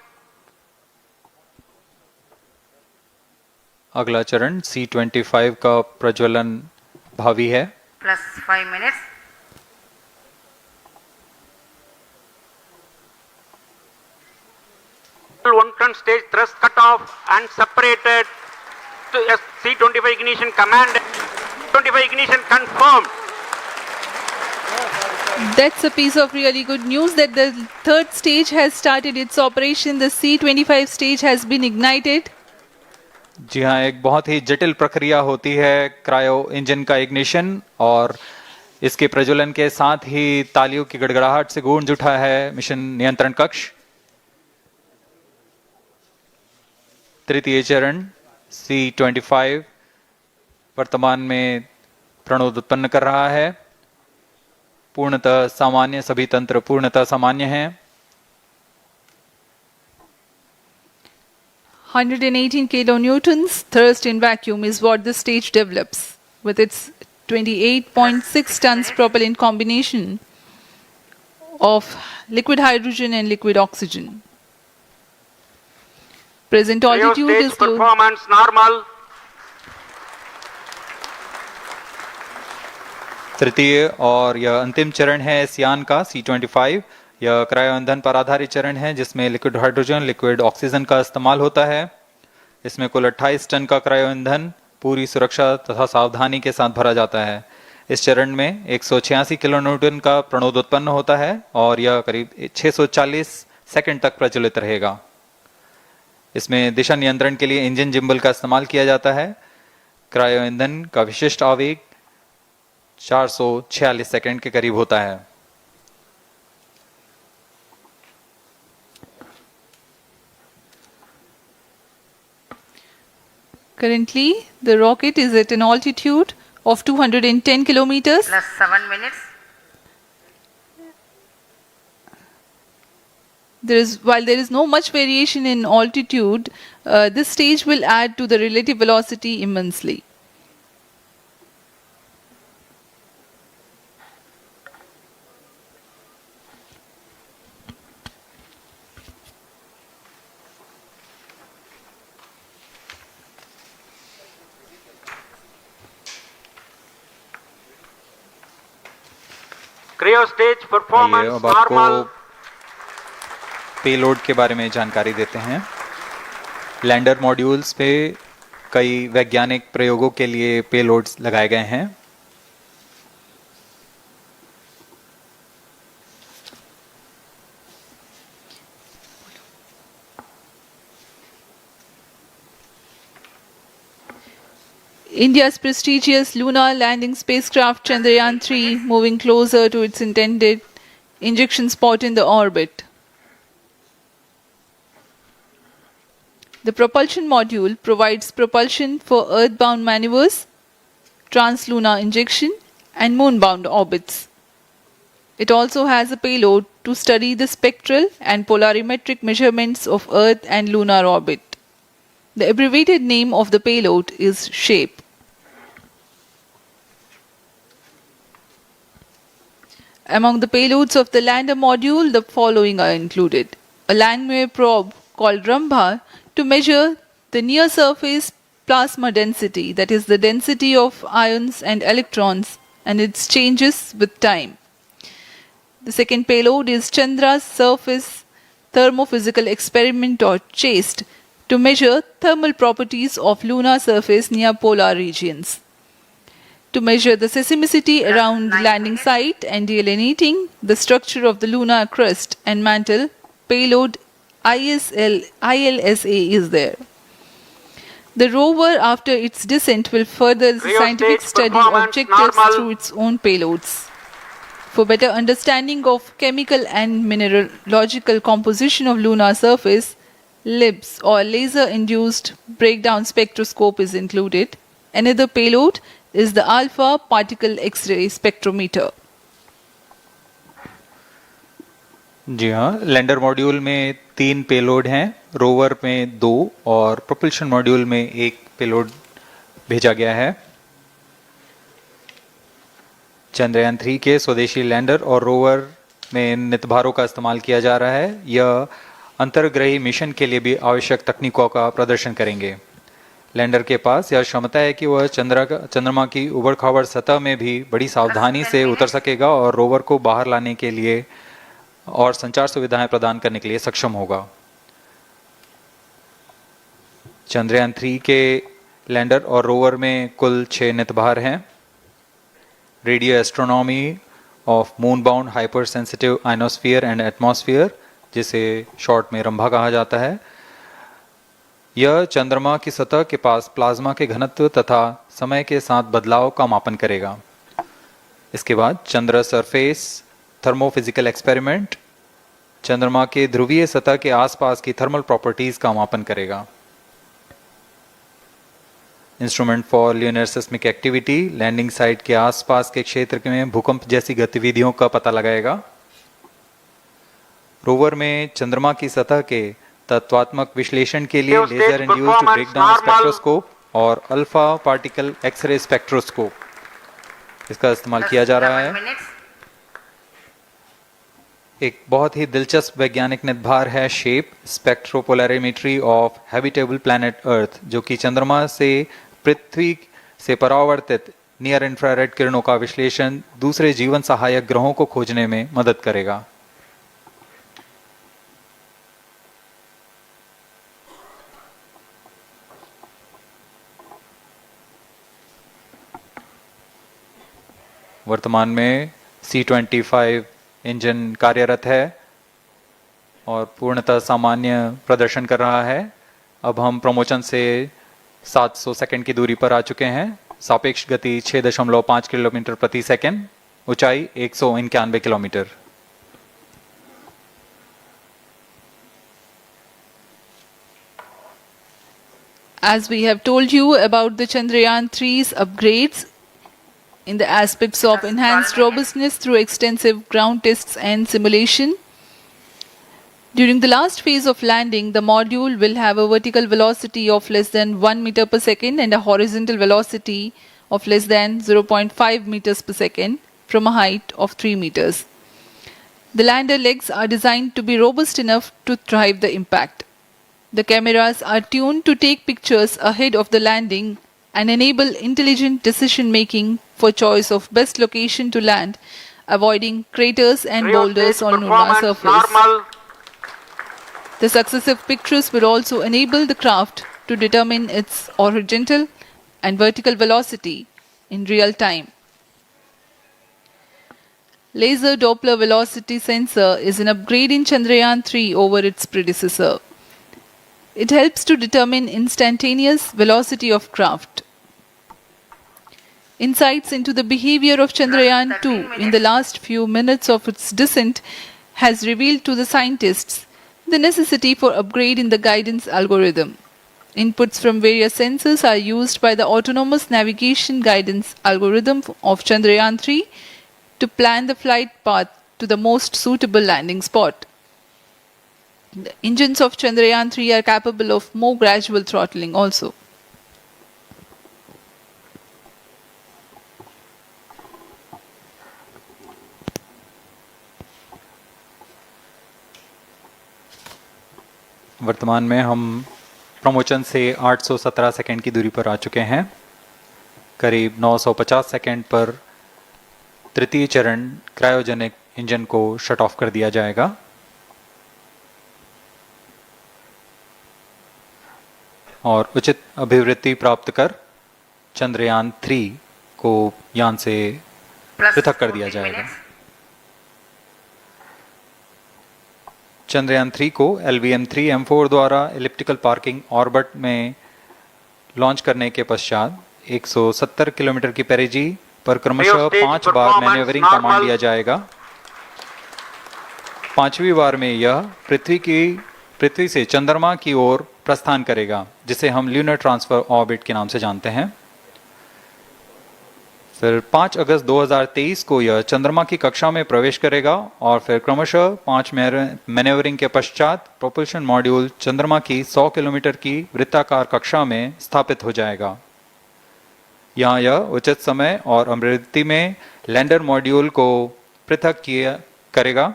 अगला चरण C-25 का प्रज्वलन भावी है। Plus 5 minutes. L-110 stage thrust cut off and separated to C-25 ignition command. 25 ignition confirmed. That's a piece of really good news that the third stage has started its operation. The C-25 stage has been ignited. जी हाँ, एक बहुत ही जटिल प्रक्रिया होती है cryo engine का ignition, और इसके प्रज्वलन के साथ ही तालियों की गड़गड़ाहट से गूंज उठा है मिशन नियंत्रण कक्ष। तृतीय चरण C-25 वर्तमान में प्रणोद उत्पन्न कर रहा है। पूर्णतः सामान्य, सभी तंत्र पूर्णतः सामान्य हैं। 118 kilonewtons thrust in vacuum is what the stage develops with its 28.6 tons propellant combination of liquid hydrogen and liquid oxygen. Present altitude is performance normal. तृतीय और यह अंतिम चरण है इस यान का C-25। यह क्रायो ईंधन पर आधारित चरण है जिसमें लिक्विड हाइड्रोजन, लिक्विड ऑक्सीजन का इस्तेमाल होता है। इसमें कुल 28 टन का क्रायो ईंधन पूरी सुरक्षा तथा सावधानी के साथ भरा जाता है। इस चरण में 186 किलो न्यूटन का प्रणोद उत्पन्न होता है और यह करीब 640 सेकंड तक प्रज्वलित रहेगा। इसमें दिशा नियंत्रण के लिए इंजन जिम्बल का इस्तेमाल किया जाता है। क्रायो ईंधन का विशिष्ट आवेग 446 सेकंड के करीब होता है। currently the rocket is at an altitude of 210 kilometers. Plus 7 minutes. While there is no much variation in altitude, this stage will add to the relative velocity immensely. Cryo stage performance अब आपको normal. Payload के बारे में जानकारी देते हैं। Lander modules पे कई वैज्ञानिक प्रयोगों के लिए पेलोड्स लगाए गए हैं। India's prestigious lunar landing spacecraft Chandrayaan-3 moving closer to its intended injection spot in the orbit. The propulsion module provides propulsion for earthbound maneuvers, translunar injection, and moonbound orbits. It also has a payload to study the spectral and polarimetric measurements of Earth and lunar orbit. The abbreviated name of the payload is SHAPE. Among the payloads of the lander module, the following are included. A Langmuir probe called Rambha to measure the near-surface plasma density, that is the density of ions and electrons, and its changes with time. The second payload is Chandra's Surface Thermophysical Experiment or CHAST to measure thermal properties of lunar surface near polar regions. To measure the seismicity around the landing site and delineating the structure of the lunar crust and mantle, payload ILSA is there. The rover, after its descent, will further the scientific study objectives through its own payloads. For better understanding of chemical and mineralogical composition of lunar surface, LIBS or laser-induced breakdown spectroscope is included. Another payload is the alpha particle X-ray spectrometer. जी हाँ, lander module में 3 payload हैं, rover में 2 और propulsion module में 1 payload भेजा गया है। चंद्रयान 3 के स्वदेशी लैंडर और रोवर में नितभारों का इस्तेमाल किया जा रहा है। यह अंतर्ग्रही मिशन के लिए भी आवश्यक तकनीकों का प्रदर्शन करेंगे। लैंडर के पास यह क्षमता है कि वह चंद्रमा की उबड़-खाबड़ सतह में भी बड़ी सावधानी से उतर सकेगा और रोवर को बाहर लाने के लिए और संचार सुविधाएं प्रदान करने के लिए सक्षम होगा। चंद्रयान 3 के लैंडर और रोवर में कुल 6 नितभार हैं। Radio astronomy of moon bound hyper sensitive ionosphere and atmosphere, जिसे शॉर्ट में रंभा कहा जाता है, यह चंद्रमा की सतह के पास प्लाज्मा के घनत्व तथा समय के साथ बदलाव का मापन करेगा। इसके बाद चंद्र सरफेस थर्मोफिजिकल एक्सपेरिमेंट चंद्रमा के ध्रुवीय सतह के आसपास की थर्मल प्रॉपर्टीज का मापन करेगा। Instrument for lunar seismic activity landing site के आसपास के क्षेत्र में भूकंप जैसी गतिविधियों का पता लगाएगा। रोवर में चंद्रमा की सतह के तत्वात्मक विश्लेषण के लिए लेजर इंड्यूस्ड ब्रेकडाउन स्पेक्ट्रोस्कोप और अल्फा पार्टिकल एक्सरे स्पेक्ट्रोस्कोप इसका इस्तेमाल किया जा रहा है। एक बहुत ही दिलचस्प वैज्ञानिक निर्धार है shape स्पेक्ट्रोपोलैरिमेट्री of habitable planet earth, जो कि चंद्रमा से पृथ्वी से परावर्तित नियर इंफ्रारेड किरणों का विश्लेषण दूसरे जीवन सहायक ग्रहों को खोजने में मदद करेगा। वर्तमान में C-25 इंजन कार्यरत है और पूर्णतः सामान्य प्रदर्शन कर रहा है। अब हम प्रमोशन से 700 सेकंड की दूरी पर आ चुके हैं। सापेक्ष गति 6.5 किलोमीटर प्रति सेकंड, ऊंचाई 191 kilometre. As we have told you about the Chandrayaan-3's upgrades in the aspects of enhanced robustness through extensive ground tests and simulation. During the last phase of landing, the module will have a vertical velocity of less than 1 meter per second and a horizontal velocity of less than 0.5 meters per second from a height of 3 meters. The lander legs are designed to be robust enough to drive the impact. The cameras are tuned to take pictures ahead of the landing and enable intelligent decision making for choice of best location to land, avoiding craters and boulders on lunar surface. The successive pictures will also enable the craft to determine its horizontal and vertical velocity in real time. Laser Doppler velocity sensor is an upgrade in Chandrayaan-3 over its predecessor. It helps to determine instantaneous velocity of craft. Insights into the behavior of Chandrayaan-2 in the last few minutes of its descent has revealed to the scientists the necessity for upgrade in the guidance algorithm. Inputs from various sensors are used by the autonomous navigation guidance algorithm of Chandrayaan-3 to plan the flight path to the most suitable landing spot. The engines of Chandrayaan-3 are capable of more gradual throttling also. वर्तमान में हम promotion से 817 second की दूरी पर आ चुके हैं। करीब 950 सेकंड पर तृतीय चरण क्रायोजेनिक इंजन को शट ऑफ कर दिया जाएगा और उचित अभिवृद्धि प्राप्त कर चंद्रयान 3 को यान से पृथक कर दिया जाएगा। चंद्रयान 3 को LVM3-M4 द्वारा एलिप्टिकल पार्किंग ऑर्बिट में लॉन्च करने के पश्चात 170 किलोमीटर की पेरिजी पर क्रमशः 5 बार मैन्यूवरिंग कमांड दिया जाएगा। 5वीं बार में यह पृथ्वी से चंद्रमा की ओर प्रस्थान करेगा, जिसे हम ल्यूनर ट्रांसफर ऑर्बिट के नाम से जानते हैं। फिर 5 अगस्त 2023 को यह चंद्रमा की कक्षा में प्रवेश करेगा और फिर क्रमशः 5 मैन्यूवरिंग के पश्चात प्रोपल्शन मॉड्यूल चंद्रमा की 100 किलोमीटर की वृत्ताकार कक्षा में स्थापित हो जाएगा। यहाँ यह उचित समय और अभिवृद्धि में लैंडर मॉड्यूल को पृथक करेगा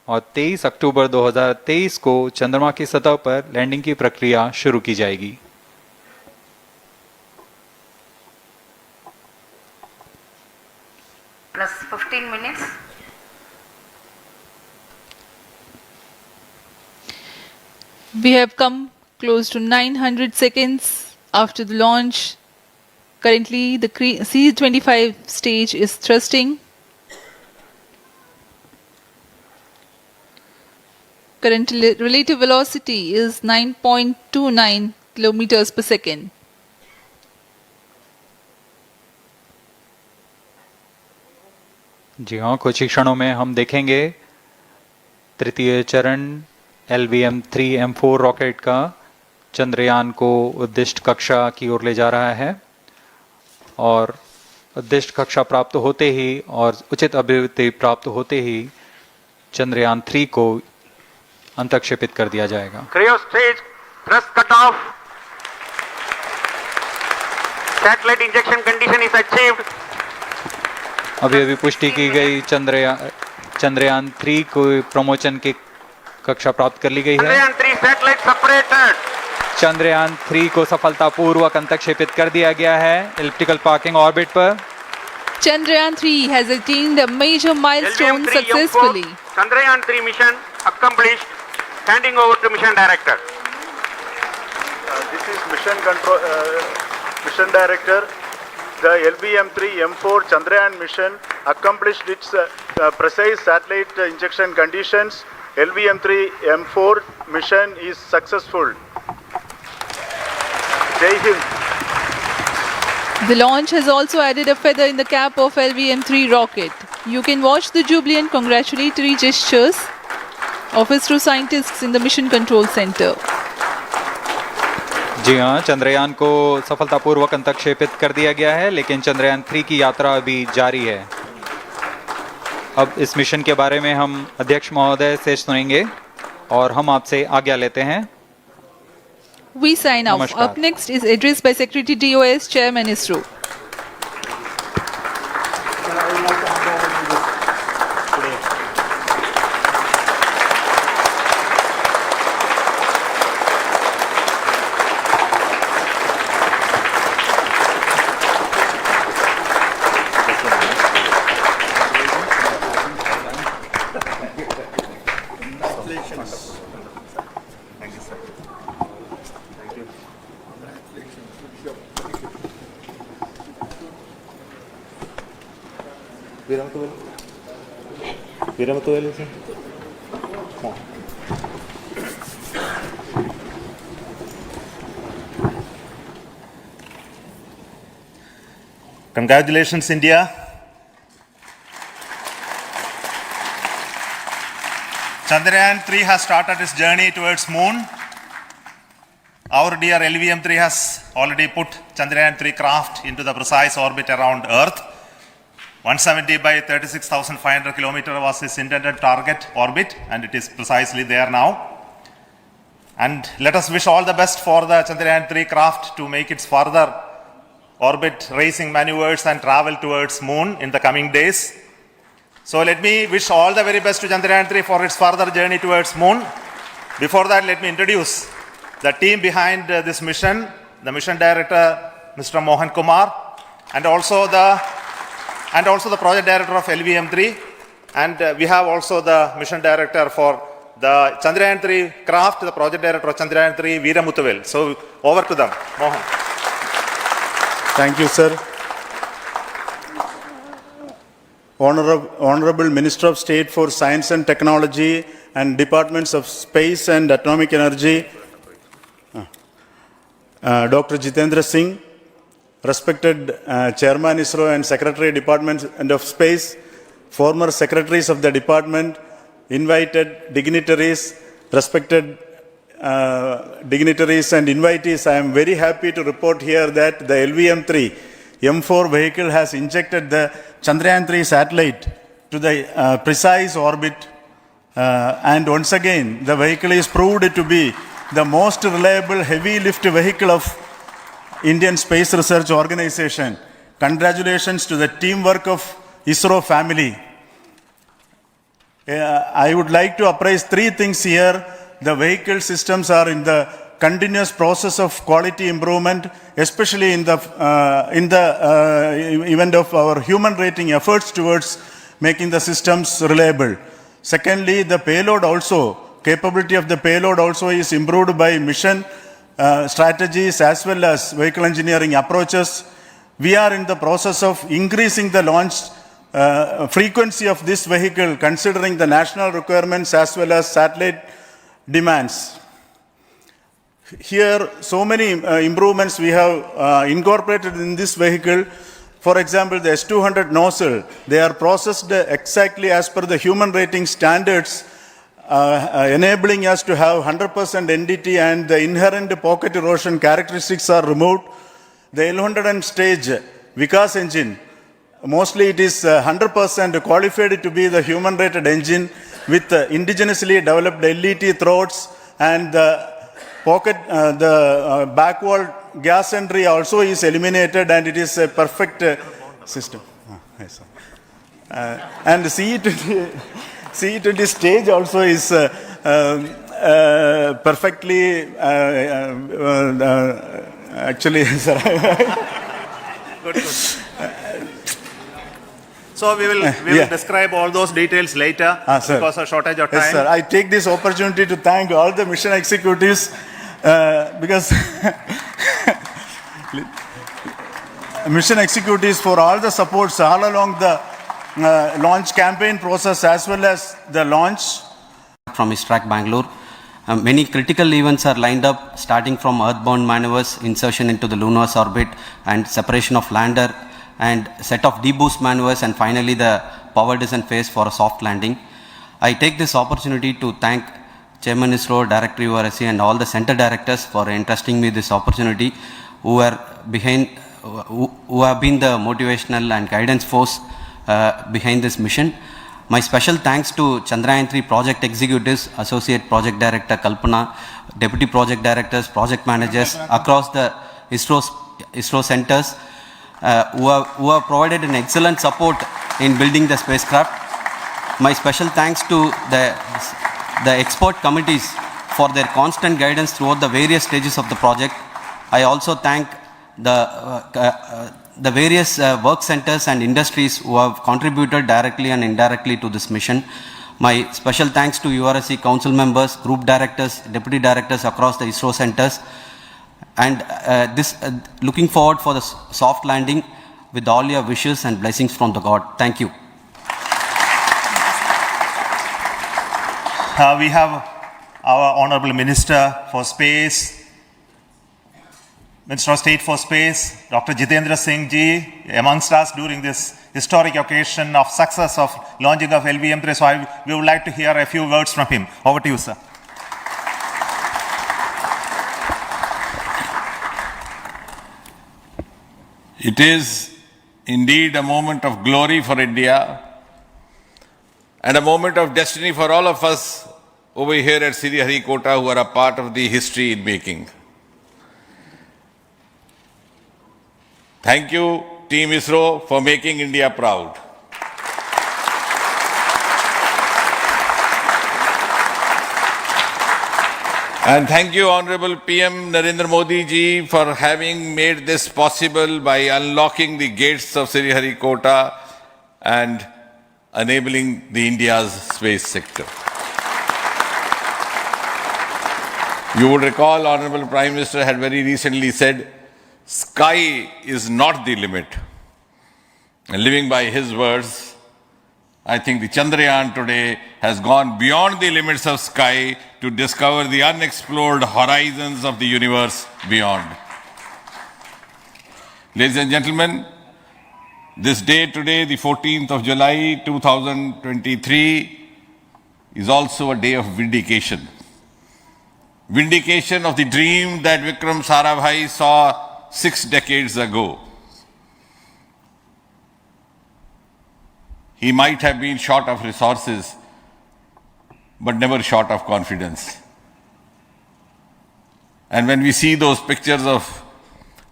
और 23 अक्टूबर 2023 को चंद्रमा की सतह पर लैंडिंग की प्रक्रिया शुरू की जाएगी। Plus 15 minutes. We have come close to 900 seconds after the launch. Currently, the C-25 stage is thrusting. Current relative velocity is 9.29 kilometers per second. जी हाँ, कुछ ही क्षणों में हम देखेंगे तृतीय चरण LVM3-M4 रॉकेट का चंद्रयान को उद्दिष्ट कक्षा की ओर ले जा रहा है और उद्दिष्ट कक्षा प्राप्त होते ही और उचित अभिवृद्धि प्राप्त होते ही चंद्रयान 3 को अंतक्षेपित कर दिया जाएगा। Cryo stage thrust cutoff. Satellite injection condition is achieved. अभी पुष्टि की गई चंद्रयान 3 को प्रमोशन की कक्षा प्राप्त कर ली गई है। Chandrayaan 3 satellite separated. चंद्रयान 3 को सफलतापूर्वक अंतक्षेपित कर दिया गया है एलिप्टिकल पार्किंग ऑर्बिट पर। Chandrayaan 3 has attained a major milestone successfully. Chandrayaan 3 mission accomplished. Handing over to mission director. This is mission director. The LVM3-M4 Chandrayaan mission accomplished its precise satellite injection conditions. LVM3-M4 mission is successful. Jai Hind. The launch has also added a feather in the cap of LVM3 rocket. You can watch the jubilant congratulatory gestures of ISRO scientists in the Mission Control Center. जी हाँ, चंद्रयान को सफलतापूर्वक अंतक्षेपित कर दिया गया है, लेकिन चंद्रयान 3 की यात्रा अभी जारी है। अब इस मिशन के बारे में हम अध्यक्ष महोदय से सुनेंगे और हम आपसे आज्ञा लेते हैं। We sign off. Up next is address by Secretary DOS, Chairman ISRO. Congratulations, India. Chandrayaan 3 has started its journey towards moon. Our dear LVM3 has already put Chandrayaan-3 craft into the precise orbit around Earth. 170 by 36,500 kilometers was his intended target orbit, and it is precisely there now. And let us wish all the best for the Chandrayaan-3 craft to make its further orbit racing maneuvers and travel towards moon in the coming days. So let me wish all the very best to Chandrayaan-3 for its further journey towards moon. Before that, let me introduce the team behind this mission, the mission director, Mr. Mohan Kumar, and also the project director of LVM3, and we have also the mission director for the Chandrayaan-3 craft, the project director of Chandrayaan-3, Veera Muthuvel. So over to them, Mohan. Thank you, sir. Honorable Minister of State for Science and Technology and Departments of Space and Atomic Energy, Dr. Jitendra Singh, respected Chairman ISRO and Secretary Department of Space, former Secretaries of the Department, invited dignitaries, respected dignitaries and invitees, I am very happy to report here that the LVM3-M4 vehicle has injected the Chandrayaan-3 satellite to the precise orbit, and once again the vehicle is proved to be the most reliable heavy lift vehicle of Indian Space Research Organization. Congratulations to the teamwork of ISRO family. I would like to appraise three things here. The vehicle systems are in the continuous process of quality improvement, especially in the event of our human rating efforts towards making the systems reliable. Secondly, the payload also, capability of the payload also is improved by mission strategies as well as vehicle engineering approaches. We are in the process of increasing the launch frequency of this vehicle considering the national requirements as well as satellite demands. Here, so many improvements we have incorporated in this vehicle. For example, the S200 nozzle, they are processed exactly as per the human rating standards, enabling us to have 100% NDT, and the inherent pocket erosion characteristics are removed. The L100 stage Vikas engine, mostly it is 100% qualified to be the human rated engine with indigenously developed LET throats, and the pocket, the back wall gas entry also is eliminated, and it is a perfect system. Yes, and CE20 stage also is perfectly actually, sir. Good. So we will describe all those details later because of shortage of time. Yes, sir. I take this opportunity to thank all the mission executives because mission executives for all the supports all along the launch campaign process as well as the launch. From ISTRAC Bangalore, many critical events are lined up, starting from earthbound maneuvers, insertion into the lunar orbit, and separation of lander, and set of deboost maneuvers, and finally the power descent phase for a soft landing. I take this opportunity to thank Chairman ISRO, Director URSC, and all the center directors for entrusting me this opportunity, who have been the motivational and guidance force behind this mission. My special thanks to Chandrayaan-3 project executives, Associate Project Director Kalpana, Deputy Project Directors, Project Managers across the ISRO centers, who have provided an excellent support in building the spacecraft. My special thanks to the expert committees for their constant guidance throughout the various stages of the project. I also thank the various work centers and industries who have contributed directly and indirectly to this mission. My special thanks to URSC council members, group directors, deputy directors across the ISRO centers, and looking forward for the soft landing with all your wishes and blessings from the God. Thank you. We have our Honorable Minister for Space, Minister of State for Space, Dr. Jitendra Singh ji, amongst us during this historic occasion of success of launching of LVM3. So we would like to hear a few words from him. Over to you, sir. It is indeed a moment of glory for India and a moment of destiny for all of us over here at SHARSriharikota who are a part of the history in making. Thank you, Team ISRO, for making India proud. And thank you, Honorable PM Narendra Modi ji, for having made this possible by unlocking the gates of SHARSriharikota and enabling the India's space sector. You would recall, Honorable Prime Minister had very recently said, sky is not the limit. And living by his words, I think the Chandrayaan today has gone beyond the limits of sky to discover the unexplored horizons of the universe beyond. Ladies and gentlemen, this day today, the 14th of July 2023, is also a day of vindication. Vindication of the dream that Vikram Sarabhai saw 6 decades ago. He might have been short of resources, but never short of confidence. And when we see those pictures of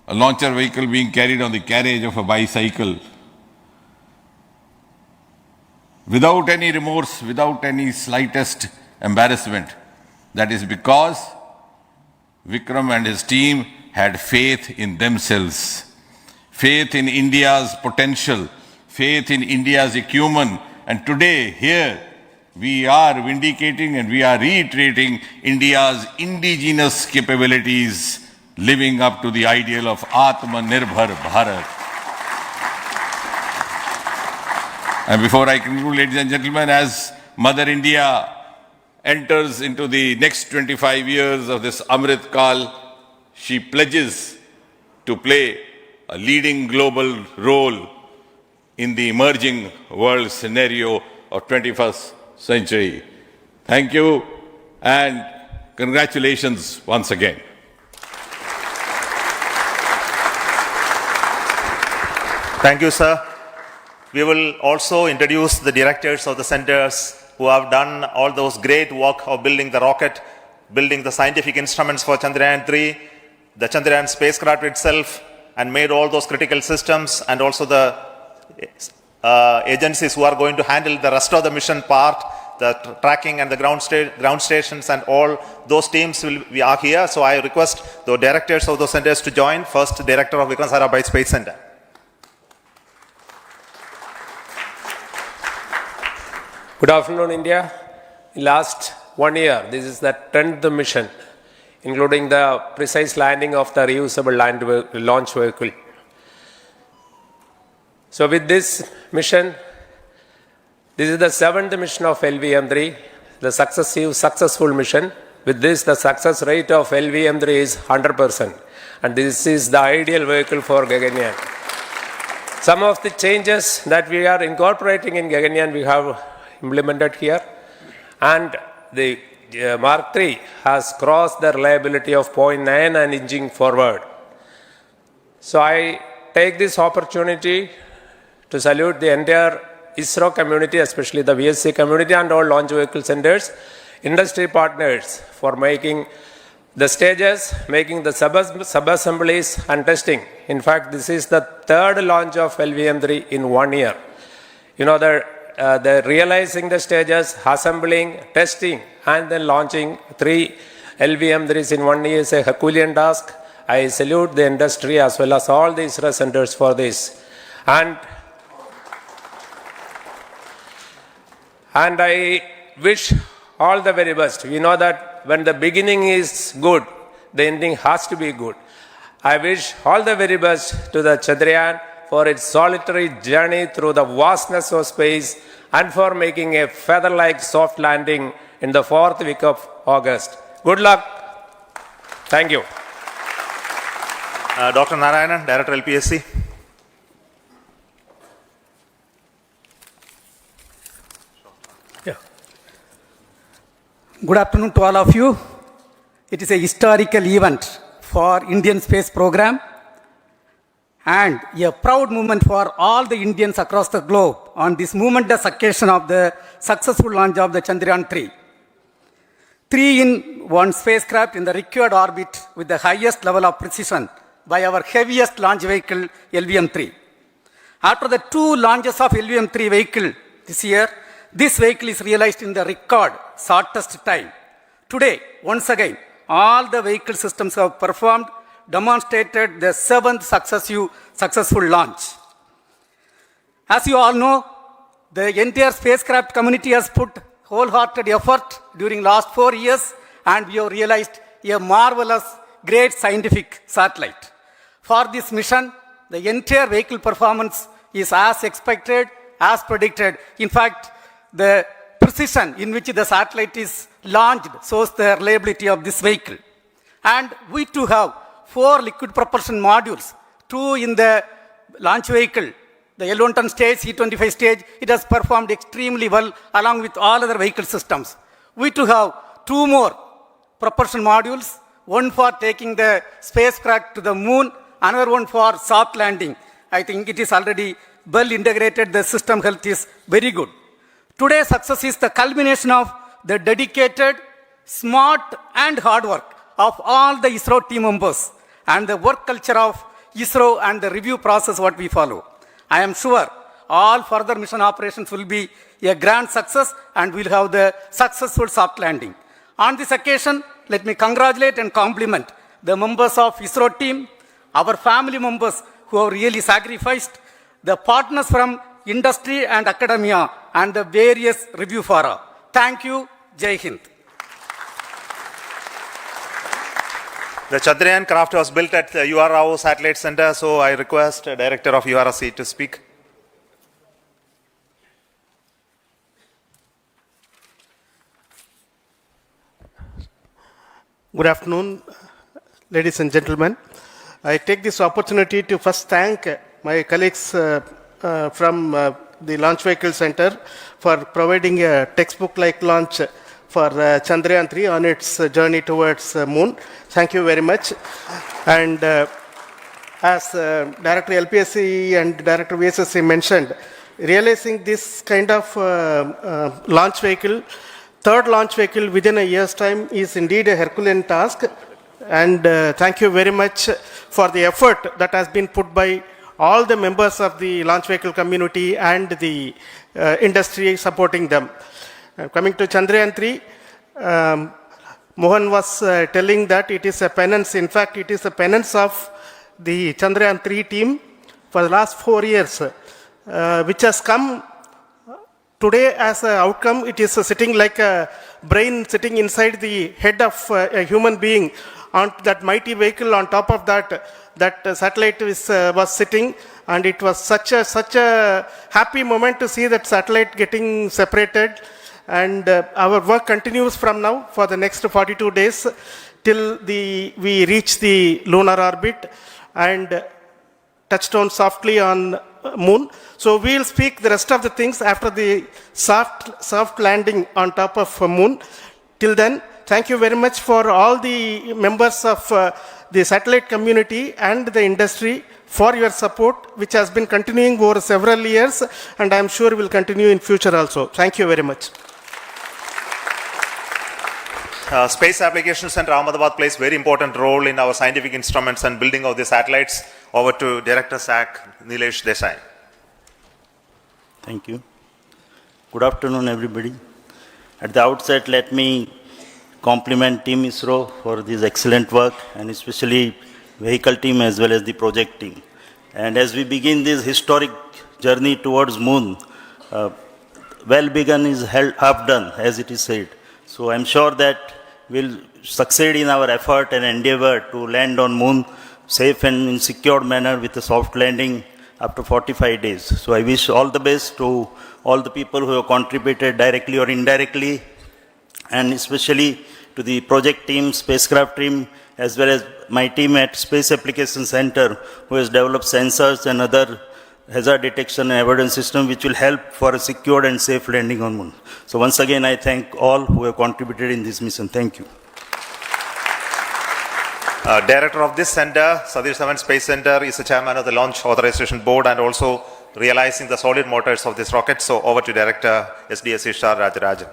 a launcher vehicle being carried on the carriage of a bicycle, without any remorse, without any slightest embarrassment, that is because Vikram and his team had faith in themselves, faith in India's potential, faith in India's acumen. And today, here, we are vindicating and we are reiterating India's indigenous capabilities, living up to the ideal of Atmanirbhar Bharat. And before I conclude, ladies and gentlemen, as Mother India enters into the next 25 years of this Amrit Kal, she pledges to play a leading global role in the emerging world scenario of 21st century. Thank you and congratulations once again. Thank you, sir. We will also introduce the directors of the centers who have done all those great work of building the rocket, building the scientific instruments for Chandrayaan-3, the Chandrayaan spacecraft itself, and made all those critical systems, and also the agencies who are going to handle the rest of the mission part, the tracking and the ground stations, and all those teams we are here. So I request the directors of those centers to join. First, Director of Vikram Sarabhai Space Center. Good afternoon, India. In last 1 year, this is the 10th mission, including the precise landing of the reusable launch vehicle. So with this mission, this is the 7th mission of LVM3, the successful mission. With this, the success rate of LVM3 is 100%. And this is the ideal vehicle for Gaganyaan. Some of the changes that we are incorporating in Gaganyaan, we have implemented here. And the Mark III has crossed the reliability of 0.9 and inching forward. So I take this opportunity to salute the entire ISRO community, especially the VSC community and all launch vehicle centers, industry partners for making the stages, making the sub-assemblies and testing. In fact, this is the 3rd launch of LVM3 in 1 year. You know, the realizing the stages, assembling, testing, and then launching 3 LVM3s in 1 year is a Herculean task. I salute the industry as well as all the ISRO centers for this. And I wish all the very best. We know that when the beginning is good, the ending has to be good. I wish all the very best to the Chandrayaan for its solitary journey through the vastness of space and for making a feather-like soft landing in the 4th week of August. Good luck. Thank you. Dr. Narayanan, Director LPSC. Good afternoon to all of you. It is a historical event for Indian space program, and a proud moment for all the Indians across the globe on this momentous occasion of the successful launch of the Chandrayaan-3. 3-in-1 spacecraft in the required orbit with the highest level of precision by our heaviest launch vehicle, LVM-3. After the 2 launches of LVM-3 vehicle this year, this vehicle is realized in the record shortest time. Today, once again, all the vehicle systems have performed, demonstrated the 7th successful launch. As you all know, the entire spacecraft community has put wholehearted effort during last 4 years, and we have realized a marvelous, great scientific satellite. For this mission, the entire vehicle performance is as expected, as predicted. In fact, the precision in which the satellite is launched shows the reliability of this vehicle. And we too have 4 liquid propulsion modules, 2 in the launch vehicle. The L110 stage, C25 stage, it has performed extremely well along with all other vehicle systems. We too have 2 more propulsion modules, one for taking the spacecraft to the moon, another one for soft landing. I think it is already well integrated, the system health is very good. Today's success is the culmination of the dedicated, smart and hard work of all the ISRO team members and the work culture of ISRO and the review process what we follow. I am sure all further mission operations will be a grand success and we'll have the successful soft landing. On this occasion, let me congratulate and compliment the members of ISRO team, our family members who have really sacrificed, the partners from industry and academia, and the various review fora. Thank you. Jai Hind. The Chandrayaan craft was built at the UR Rao Satellite Center, so I request the Director of URC to speak. Good afternoon, ladies and gentlemen. I take this opportunity to first thank my colleagues from the Launch Vehicle Center for providing a textbook-like launch for Chandrayaan-3 on its journey towards moon. Thank you very much. And as Director LPSC and Director VSSC mentioned, realizing this kind of launch vehicle, third launch vehicle within a year's time is indeed a Herculean task. And thank you very much for the effort that has been put by all the members of the launch vehicle community and the industry supporting them. Coming to Chandrayaan-3, Mohan was telling that it is a penance. In fact, it is a penance of the Chandrayaan-3 team for the last 4 years, which has come today as an outcome. It is sitting like a brain sitting inside the head of a human being on that mighty vehicle. On top of that, that satellite was sitting, and it was such a happy moment to see that satellite getting separated. And our work continues from now for the next 42 days till we reach the lunar orbit and touchdown softly on moon. So we'll speak the rest of the things after the soft landing on top of moon. Till then, thank you very much for all the members of the satellite community and the industry for your support, which has been continuing over several years, and I'm sure will continue in future also. Thank you very much. Space Applications Center Ahmedabad plays very important role in our scientific instruments and building of the satellites. Over to Director SAC, Nilesh Desai. Thank you. Good afternoon, everybody. At the outset, let me compliment Team ISRO for this excellent work, and especially vehicle team as well as the project team. And as we begin this historic journey towards moon, well begun is half done, as it is said. So I'm sure that we'll succeed in our effort and endeavor to land on moon safe and in secured manner with a soft landing after 45 days. So I wish all the best to all the people who have contributed directly or indirectly, and especially to the project team, spacecraft team, as well as my team at Space Applications Center, who has developed sensors and other hazard detection and avoidance system which will help for a secured and safe landing on moon. So once again, I thank all who have contributed in this mission. Thank you. Director of this center, Satish Dhawan Space Center, is the chairman of the Launch Authorization Board and also realizing the solid motors of this rocket. So over to Director SDSC Sharsriharikota.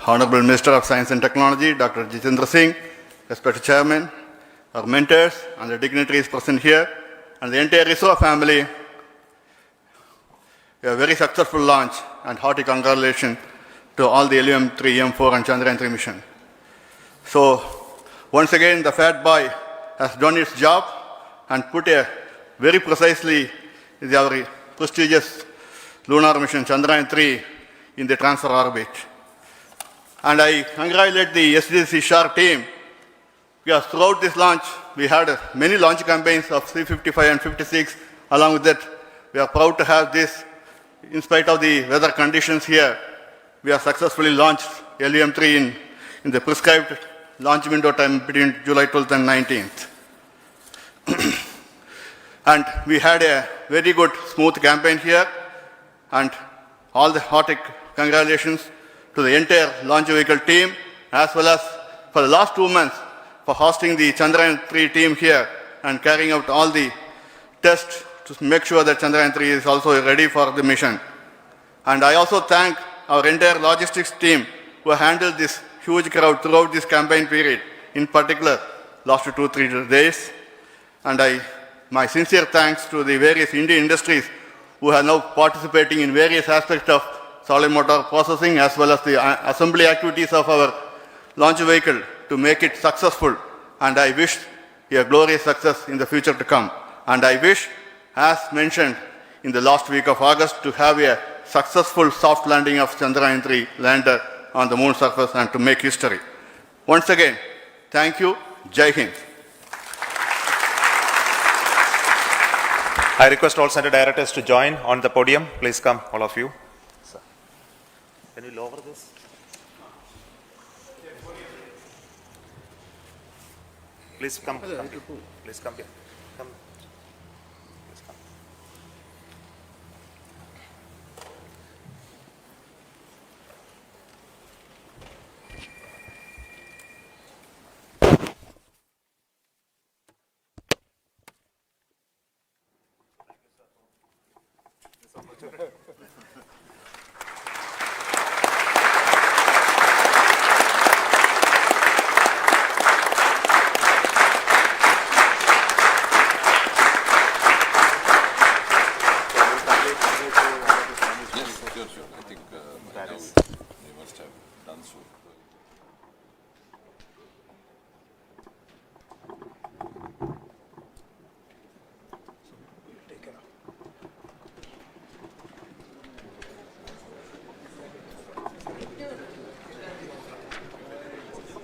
Honorable Minister of Science and Technology, Dr. Jitendra Singh, respected Chairman, our mentors and the dignitaries present here, and the entire ISRO family, a very successful launch and hearty congratulations to all the LVM3-M4 and Chandrayaan-3 mission. So, once again, the Fat Boy has done its job and put a very precisely our prestigious lunar mission Chandrayaan-3 in the transfer orbit. And I congratulate the SDSC SHAR team because throughout this launch, we had many launch campaigns of C-55 and 56. Along with that, we are proud to have this. In spite of the weather conditions here, we have successfully launched LVM3 in the prescribed launch window time between July 12th and 19th. And we had a very good, smooth campaign here, and all the hearty congratulations to the entire launch vehicle team, as well as for the last 2 months for hosting the Chandrayaan-3 team here and carrying out all the tests to make sure that Chandrayaan-3 is also ready for the mission. And I also thank our entire logistics team who handled this huge crowd throughout this campaign period, in particular last 2-3 days. And my sincere thanks to the various Indian industries who are now participating in various aspects of solid motor processing as well as the assembly activities of our launch vehicle to make it successful. And I wish a glorious success in the future to come. And I wish, as mentioned in the last week of August, to have a successful soft landing of Chandrayaan-3 lander on the moon surface and to make history. Once again, thank you. Jai Hind. I request all center directors to join on the podium. Please come, all of you. Can you lower this? Please come. Please come here. Come. Please come.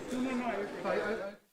No, I